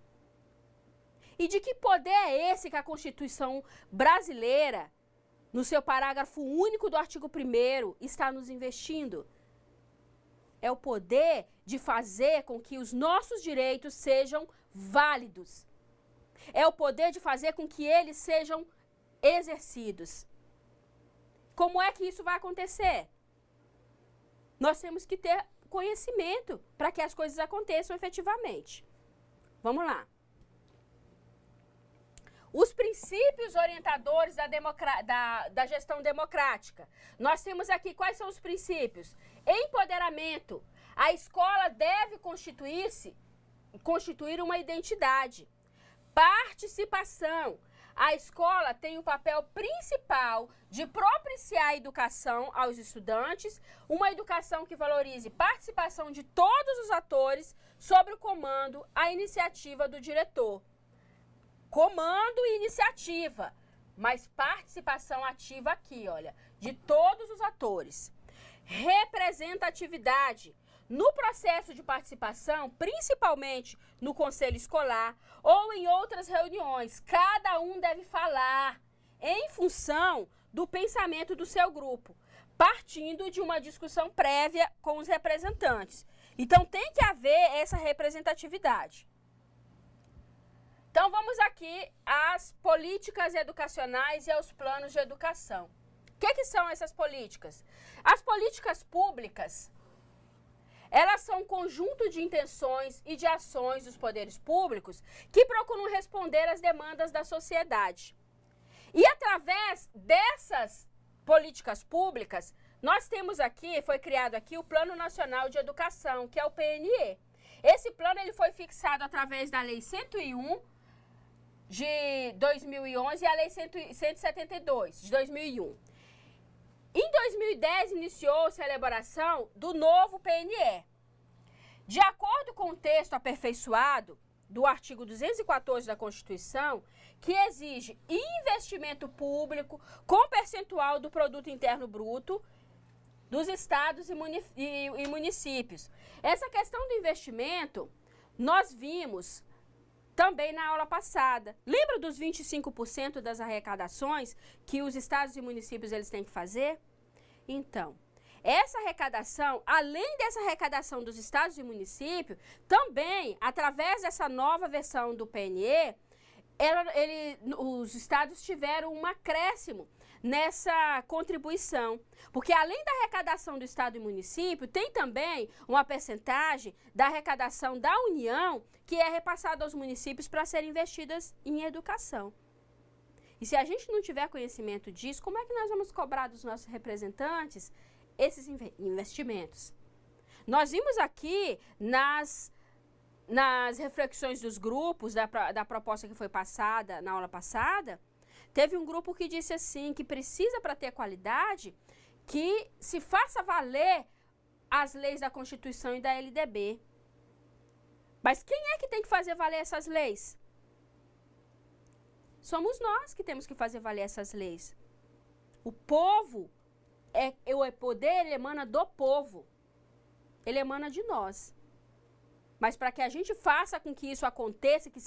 E de que poder é esse que a Constituição brasileira, no seu parágrafo único do artigo 1º, está nos investindo? É o poder de fazer com que os nossos direitos sejam válidos. É o poder de fazer com que eles sejam exercidos. Como é que isso vai acontecer? Nós temos que ter conhecimento para que as coisas aconteçam efetivamente. Vamos lá. Os princípios orientadores da gestão democrática. Nós temos aqui quais são os princípios? Empoderamento. A escola deve constituir uma identidade. Participação. A escola tem o papel principal de propiciar a educação aos estudantes, uma educação que valorize participação de todos os atores sob o comando, a iniciativa do diretor. Comando e iniciativa, mas participação ativa aqui, olha, de todos os atores. Representatividade. No processo de participação, principalmente no conselho escolar ou em outras reuniões, cada um deve falar em função do pensamento do seu grupo, partindo de uma discussão prévia com os representantes. Então, tem que haver essa representatividade. Então, vamos aqui às políticas educacionais e aos planos de educação. O que são essas políticas? As políticas públicas, elas são um conjunto de intenções e de ações dos poderes públicos que procuram responder às demandas da sociedade. E através dessas políticas públicas, nós temos aqui, foi criado aqui o Plano Nacional de Educação, que é o PNE. Esse plano ele foi fixado através da Lei 101 de 2011 e a Lei 172 de 2001. Em 2010, iniciou-se a elaboração do novo PNE. De acordo com o texto aperfeiçoado do artigo 214 da Constituição, que exige investimento público com percentual do Produto Interno Bruto dos estados e municípios. Essa questão do investimento, nós vimos também na aula passada. Lembra dos 25% das arrecadações que os estados e municípios eles têm que fazer? Então, essa arrecadação, além dessa arrecadação dos estados e municípios, também, através dessa nova versão do PNE, os estados tiveram um acréscimo nessa contribuição. Porque além da arrecadação do estado e município, tem também uma percentagem da arrecadação da União que é repassada aos municípios para serem investidas em educação. E se a gente não tiver conhecimento disso, como é que nós vamos cobrar dos nossos representantes esses investimentos? Nós vimos aqui nas reflexões dos grupos da proposta que foi passada na aula passada, teve um grupo que disse assim, que precisa para ter qualidade, que se faça valer as leis da Constituição e da LDB. Mas quem é que tem que fazer valer essas leis? Somos nós que temos que fazer valer essas leis. O povo, o poder ele emana do povo. Ele emana de nós. Mas para que a gente faça com que isso aconteça, que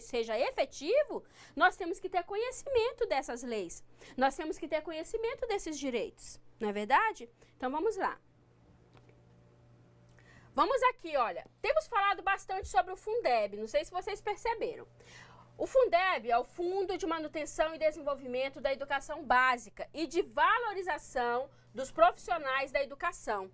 seja efetivo, nós temos que ter conhecimento dessas leis. Nós temos que ter conhecimento desses direitos. Não é verdade? Então vamos lá. Vamos aqui, olha. Temos falado bastante sobre o Fundeb. Não sei se vocês perceberam. O Fundeb é o Fundo de Manutenção e Desenvolvimento da Educação Básica e de Valorização dos Profissionais da Educação.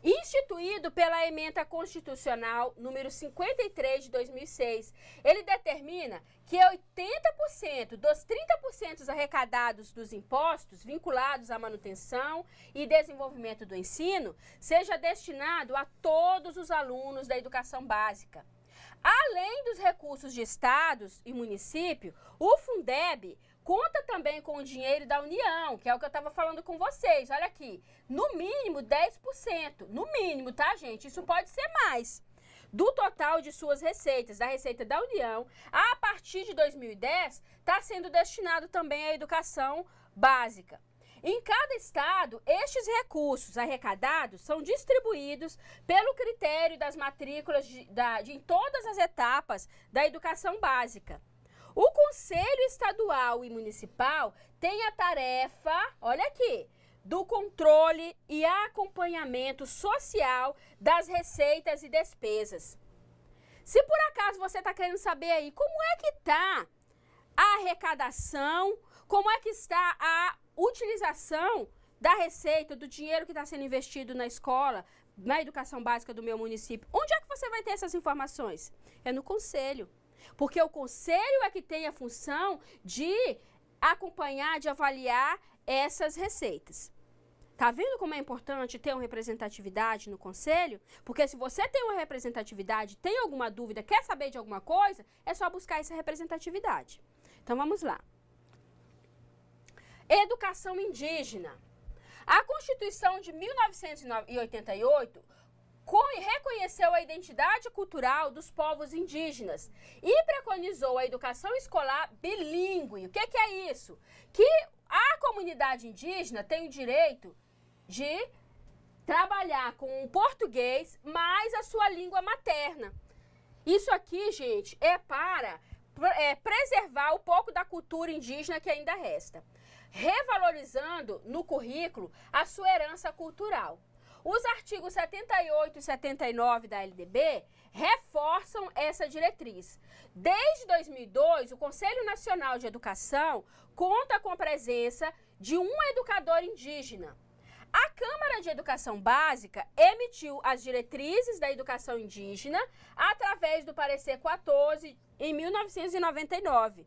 Instituído pela Ementa Constitucional número 53 de 2006, ele determina que 80% dos 30% arrecadados dos impostos vinculados à manutenção e desenvolvimento do ensino seja destinado a todos os alunos da educação básica. Além dos recursos de estados e município, o Fundeb conta também com o dinheiro da União, que é o que eu estava falando com vocês. Olha aqui, no mínimo 10%, no mínimo, tá, gente? Isso pode ser mais. Do total de suas receitas, da receita da União, a partir de 2010, está sendo destinado também à educação básica. Em cada estado, estes recursos arrecadados são distribuídos pelo critério das matrículas em todas as etapas da educação básica. O Conselho Estadual e Municipal tem a tarefa, olha aqui, do controle e acompanhamento social das receitas e despesas. Se por acaso você está querendo saber aí como é que está a arrecadação, como é que está a utilização da receita, do dinheiro que está sendo investido na escola, na educação básica do meu município, onde é que você vai ter essas informações? É no Conselho. Porque o Conselho é que tem a função de acompanhar, de avaliar essas receitas. Tá vendo como é importante ter uma representatividade no Conselho? Porque se você tem uma representatividade, tem alguma dúvida, quer saber de alguma coisa, é só buscar essa representatividade. Então vamos lá. Educação indígena. A Constituição de 1988 reconheceu a identidade cultural dos povos indígenas e preconizou a educação escolar bilíngue. O que é isso? Que a comunidade indígena tem o direito de trabalhar com o português mais a sua língua materna. Isso aqui, gente, é para preservar um pouco da cultura indígena que ainda resta, revalorizando no currículo a sua herança cultural. Os artigos 78 e 79 da LDB reforçam essa diretriz. Desde 2002, o Conselho Nacional de Educação conta com a presença de um educador indígena. A Câmara de Educação Básica emitiu as diretrizes da educação indígena através do parecer 14 em 1999.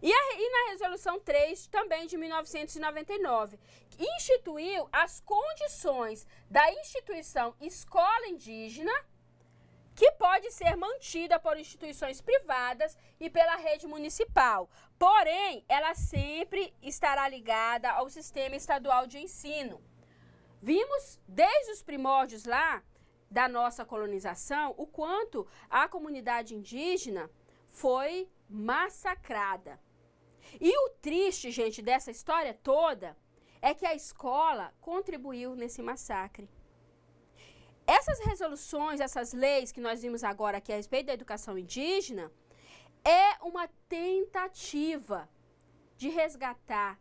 E na Resolução 3, também de 1999, instituiu as condições da instituição escola indígena, que pode ser mantida por instituições privadas e pela rede municipal. Porém, ela sempre estará ligada ao sistema estadual de ensino. Vimos desde os primórdios lá da nossa colonização o quanto a comunidade indígena foi massacrada. E o triste, gente, dessa história toda é que a escola contribuiu nesse massacre. Essas resoluções, essas leis que nós vimos agora aqui a respeito da educação indígena, é uma tentativa de resgatar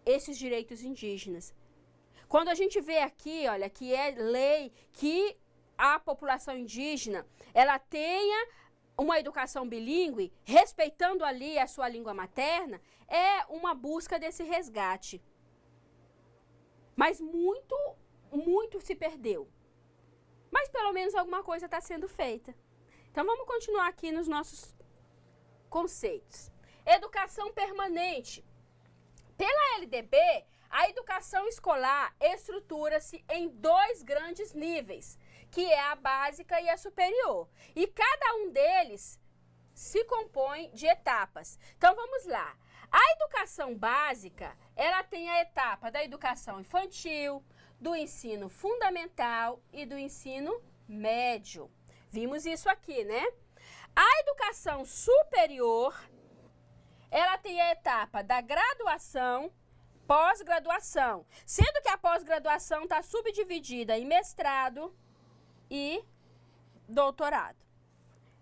esses direitos indígenas. Quando a gente vê aqui, olha, que é lei que a população indígena, ela tenha uma educação bilíngue, respeitando ali a sua língua materna, é uma busca desse resgate. Mas muito se perdeu. Mas pelo menos alguma coisa está sendo feita. Então vamos continuar aqui nos nossos conceitos. Educação permanente. Pela LDB, a educação escolar estrutura-se em dois grandes níveis, que é a básica e a superior. E cada um deles se compõe de etapas. Então vamos lá. A educação básica, ela tem a etapa da educação infantil, do ensino fundamental e do ensino médio. Vimos isso aqui, né? A educação superior, ela tem a etapa da graduação, pós-graduação, sendo que a pós-graduação está subdividida em mestrado e doutorado.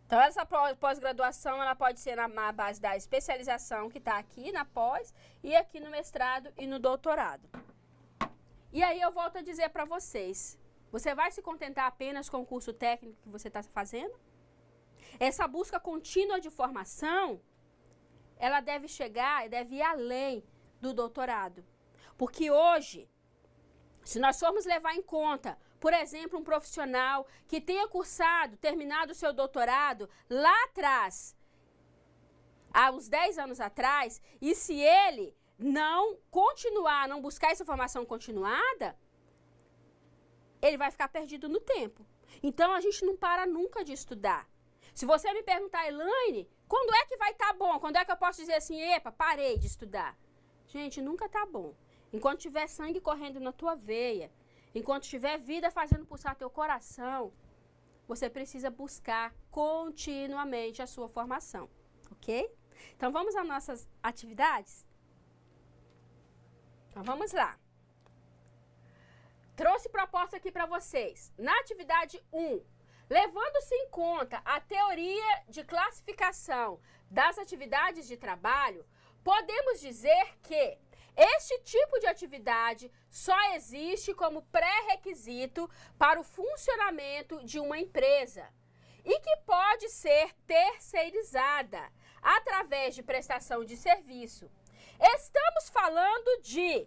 Então, essa pós-graduação, ela pode ser na base da especialização, que está aqui na pós, e aqui no mestrado e no doutorado. E aí eu volto a dizer para vocês, você vai se contentar apenas com o curso técnico que você está fazendo? Essa busca contínua de formação, ela deve chegar, deve ir além do doutorado. Porque hoje, se nós formos levar em conta, por exemplo, um profissional que tenha cursado, terminado o seu doutorado lá atrás, há uns 10 anos atrás, e se ele não continuar, não buscar essa formação continuada, ele vai ficar perdido no tempo. Então, a gente não para nunca de estudar. Se você me perguntar, Elaine, quando é que vai estar bom? Quando é que eu posso dizer assim, epa, parei de estudar? Gente, nunca tá bom. Enquanto tiver sangue correndo na tua veia, enquanto tiver vida fazendo pulsar teu coração, você precisa buscar continuamente a sua formação, ok? Então, vamos às nossas atividades? Então, vamos lá. Trouxe proposta aqui para vocês. Na atividade 1, levando-se em conta a teoria de classificação das atividades de trabalho, podemos dizer que este tipo de atividade só existe como pré-requisito para o funcionamento de uma empresa e que pode ser terceirizada através de prestação de serviço. Estamos falando de...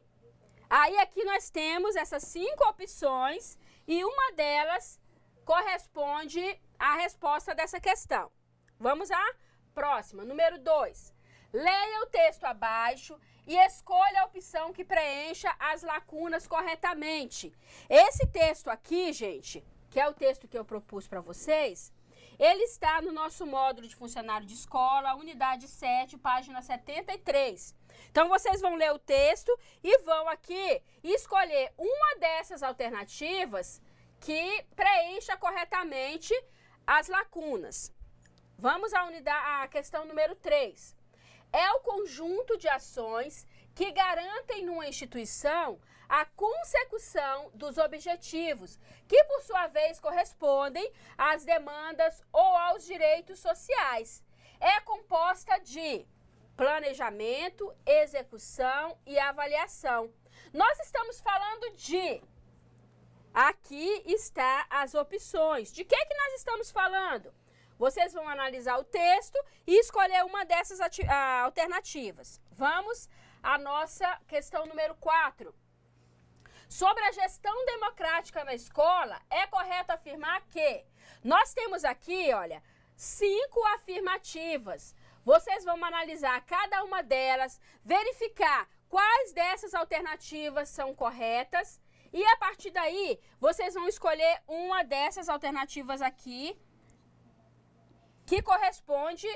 Aí aqui nós temos essas 5 opções e uma delas corresponde à resposta dessa questão. Vamos à próxima, número 2. Leia o texto abaixo e escolha a opção que preencha as lacunas corretamente. Esse texto aqui, gente, que é o texto que eu propus para vocês, ele está no nosso módulo de funcionário de escola, unidade 7, página 73. Então, vocês vão ler o texto e vão aqui escolher uma dessas alternativas que preencha corretamente as lacunas. Vamos à questão número 3. É o conjunto de ações que garantem numa instituição a consecução dos objetivos, que por sua vez correspondem às demandas ou aos direitos sociais. É composta de planejamento, execução e avaliação. Nós estamos falando de... Aqui está as opções. De que nós estamos falando? Vocês vão analisar o texto e escolher uma dessas alternativas. Vamos à nossa questão número 4. Sobre a gestão democrática na escola, é correto afirmar que nós temos aqui, olha, 5 afirmativas. Vocês vão analisar cada uma delas, verificar quais dessas alternativas são corretas e a partir daí vocês vão escolher uma dessas alternativas aqui que corresponde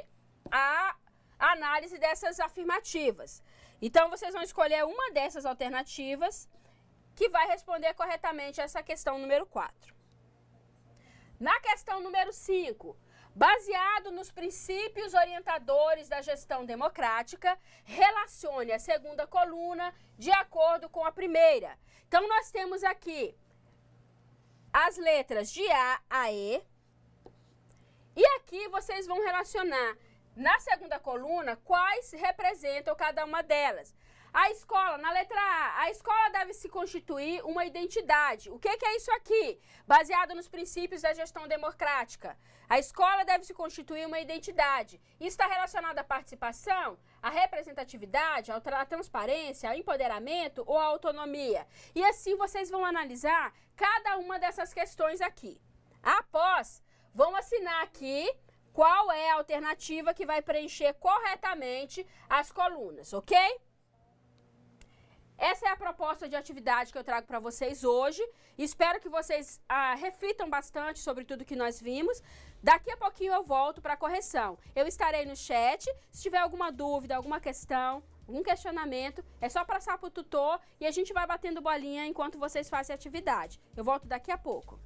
à análise dessas afirmativas. Então, vocês vão escolher uma dessas alternativas que vai responder corretamente essa questão número 4. Na questão número 5, baseado nos princípios orientadores da gestão democrática, relacione a segunda coluna de acordo com a primeira. Então, nós temos aqui as letras de A a E. E aqui vocês vão relacionar na segunda coluna quais representam cada uma delas. A escola, na letra A escola deve se constituir uma identidade. O que é isso aqui? Baseado nos princípios da gestão democrática. A escola deve se constituir uma identidade. Isso está relacionado à participação, à representatividade, à transparência, ao empoderamento ou à autonomia. E assim vocês vão analisar cada uma dessas questões aqui. Após, vão assinar aqui qual é a alternativa que vai preencher corretamente as colunas, ok? Essa é a proposta de atividade que eu trago para vocês hoje. Espero que vocês reflitam bastante sobre tudo que nós vimos. Daqui a pouquinho eu volto para a correção. Eu estarei no chat. Se tiver alguma dúvida, alguma questão, algum questionamento, é só passar para o tutor e a gente vai batendo bolinha enquanto vocês fazem a atividade. Eu volto daqui a pouco.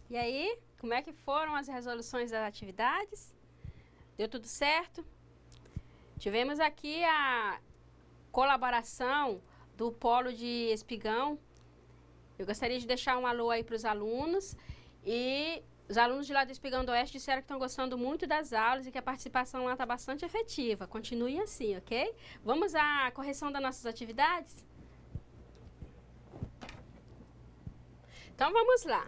E aí, como é que foram as resoluções das atividades? Deu tudo certo? Tivemos aqui a colaboração do Polo de Espigão. Eu gostaria de deixar um alô aí para os alunos. E os alunos de lá do Espigão do Oeste disseram que estão gostando muito das aulas e que a participação lá está bastante efetiva. Continuem assim, ok? Vamos à correção das nossas atividades? Então, vamos lá.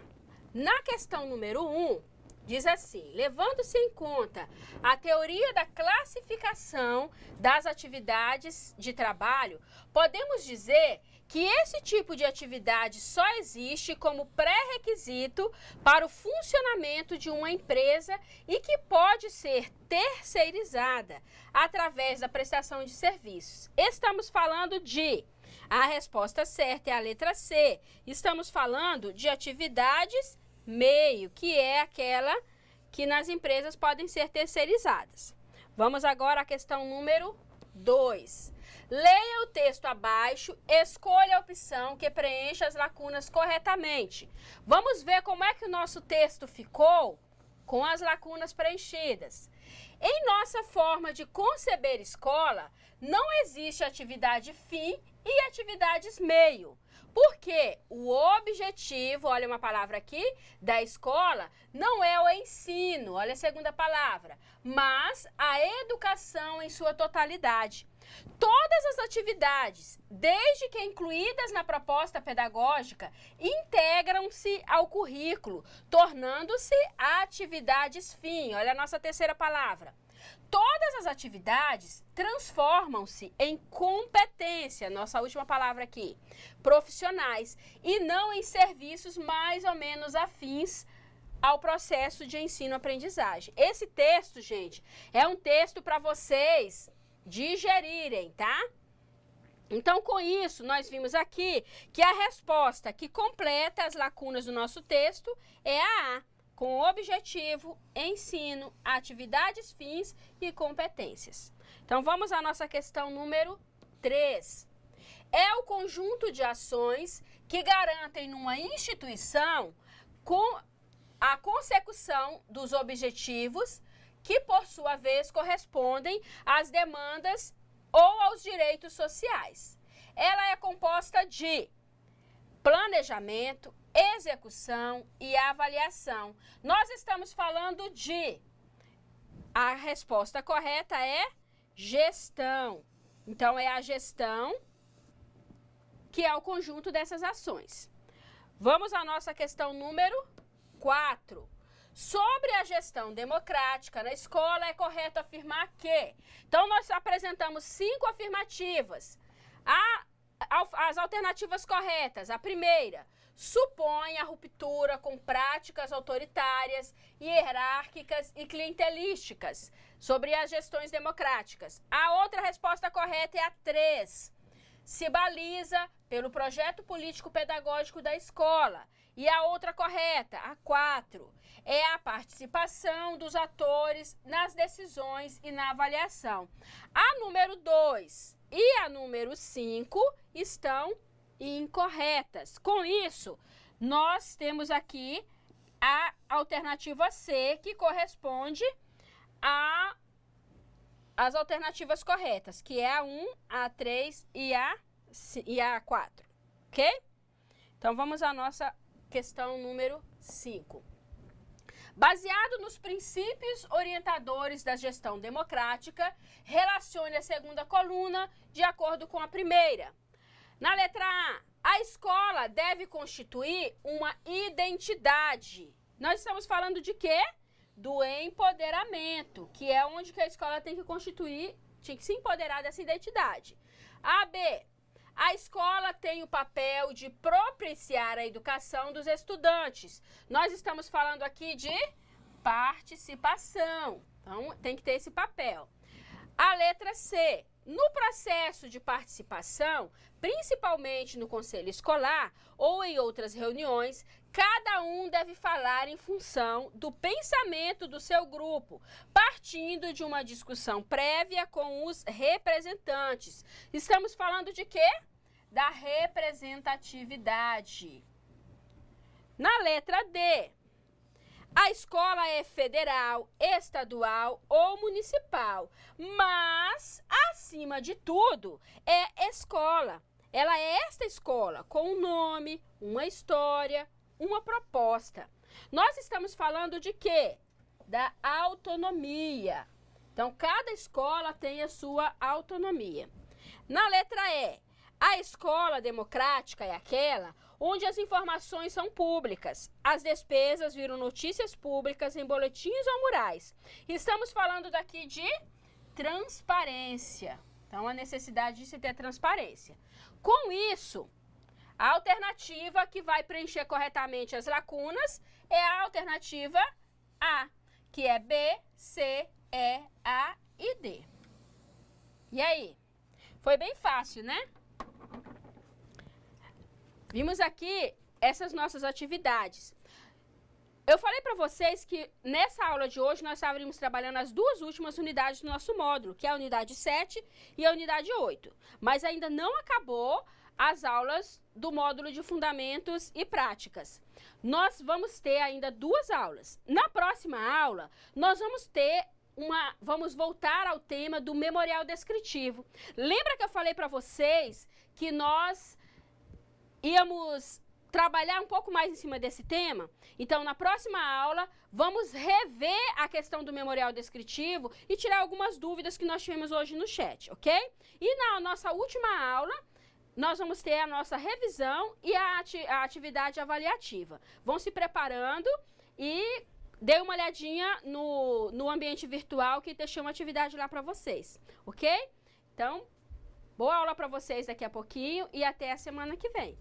Na questão número 1, diz assim: levando-se em conta a teoria da classificação das atividades de trabalho, podemos dizer que esse tipo de atividade só existe como pré-requisito para o funcionamento de uma empresa e que pode ser terceirizada através da prestação de serviços. Estamos falando de... A resposta certa é a letra C. Estamos falando de atividades meio, que é aquela que nas empresas podem ser terceirizadas. Vamos agora à questão número 2. Leia o texto abaixo, escolha a opção que preencha as lacunas corretamente. Vamos ver como é que o nosso texto ficou com as lacunas preenchidas. Em nossa forma de conceber escola, não existe atividade fim e atividades meio. Porque o objetivo, olha uma palavra aqui, da escola, não é o ensino, olha a segunda palavra, mas a educação em sua totalidade. Todas as atividades, desde que incluídas na proposta pedagógica, integram-se ao currículo, tornando-se atividades fim. Olha a nossa terceira palavra. Todas as atividades transformam-se em competência, nossa última palavra aqui, profissionais, e não em serviços mais ou menos afins ao processo de ensino-aprendizagem. Esse texto, gente, é um texto para vocês digerirem, tá? Então, com isso, nós vimos aqui que a resposta que completa as lacunas do nosso texto é a com objetivo, ensino, atividades fins e competências. Então, vamos à nossa questão número 3. É o conjunto de ações que garantem numa instituição com a consecução dos objetivos que, por sua vez, correspondem às demandas ou aos direitos sociais. Ela é composta de planejamento, execução e avaliação. Nós estamos falando de... A resposta correta é gestão. Então, é a gestão que é o conjunto dessas ações. Vamos à nossa questão número 4. Sobre a gestão democrática na escola, é correto afirmar que... Então, nós apresentamos 5 afirmativas. As alternativas corretas, a primeira, supõe a ruptura com práticas autoritárias, hierárquicas e clientelísticas sobre as gestões democráticas. A outra resposta correta é a 3. Se baliza pelo projeto político-pedagógico da escola. E a outra correta, a 4, é a participação dos atores nas decisões e na avaliação. A número 2 e a número 5 estão incorretas. Com isso, nós temos aqui a alternativa C, que corresponde às alternativas corretas, que é a 1, a 3 e a 4, ok? Então, vamos à nossa questão número 5. Baseado nos princípios orientadores da gestão democrática, relacione a segunda coluna de acordo com a primeira. Na letra a escola deve constituir uma identidade. Nós estamos falando de quê? Do empoderamento, que é onde que a escola tem que se empoderar dessa identidade. A, B. A escola tem o papel de propiciar a educação dos estudantes. Nós estamos falando aqui de participação. Então, tem que ter esse papel. A letra C. No processo de participação, principalmente no conselho escolar ou em outras reuniões, cada um deve falar em função do pensamento do seu grupo, partindo de uma discussão prévia com os representantes. Estamos falando de quê? Da representatividade. Na letra D, A escola é federal, estadual ou municipal, mas, acima de tudo, é escola. Ela é esta escola com um nome, uma história, uma proposta. Nós estamos falando de quê? Da autonomia. Então, cada escola tem a sua autonomia. Na letra E, a escola democrática é aquela onde as informações são públicas. As despesas viram notícias públicas em boletins ou murais. Estamos falando daqui de transparência. Então, a necessidade de se ter transparência. Com isso, a alternativa que vai preencher corretamente as lacunas é a alternativa A, que é B, C, E, A e D. E aí? Foi bem fácil, né? Vimos aqui essas nossas atividades. Eu falei para vocês que nessa aula de hoje nós estávamos trabalhando as duas últimas unidades do nosso módulo, que é a unidade 7 e a unidade 8. Mas ainda não acabou as aulas do módulo de fundamentos e práticas. Nós vamos ter ainda duas aulas. Na próxima aula, nós vamos voltar ao tema do memorial descritivo. Lembra que eu falei para vocês que nós íamos trabalhar um pouco mais em cima desse tema? Então, na próxima aula, vamos rever a questão do memorial descritivo e tirar algumas dúvidas que nós tivemos hoje no chat, ok? E na nossa última aula, nós vamos ter a nossa revisão e a atividade avaliativa. Vão se preparando e dê uma olhadinha no ambiente virtual que deixei uma atividade lá para vocês, ok? Então, boa aula para vocês daqui a pouquinho e até a semana que vem.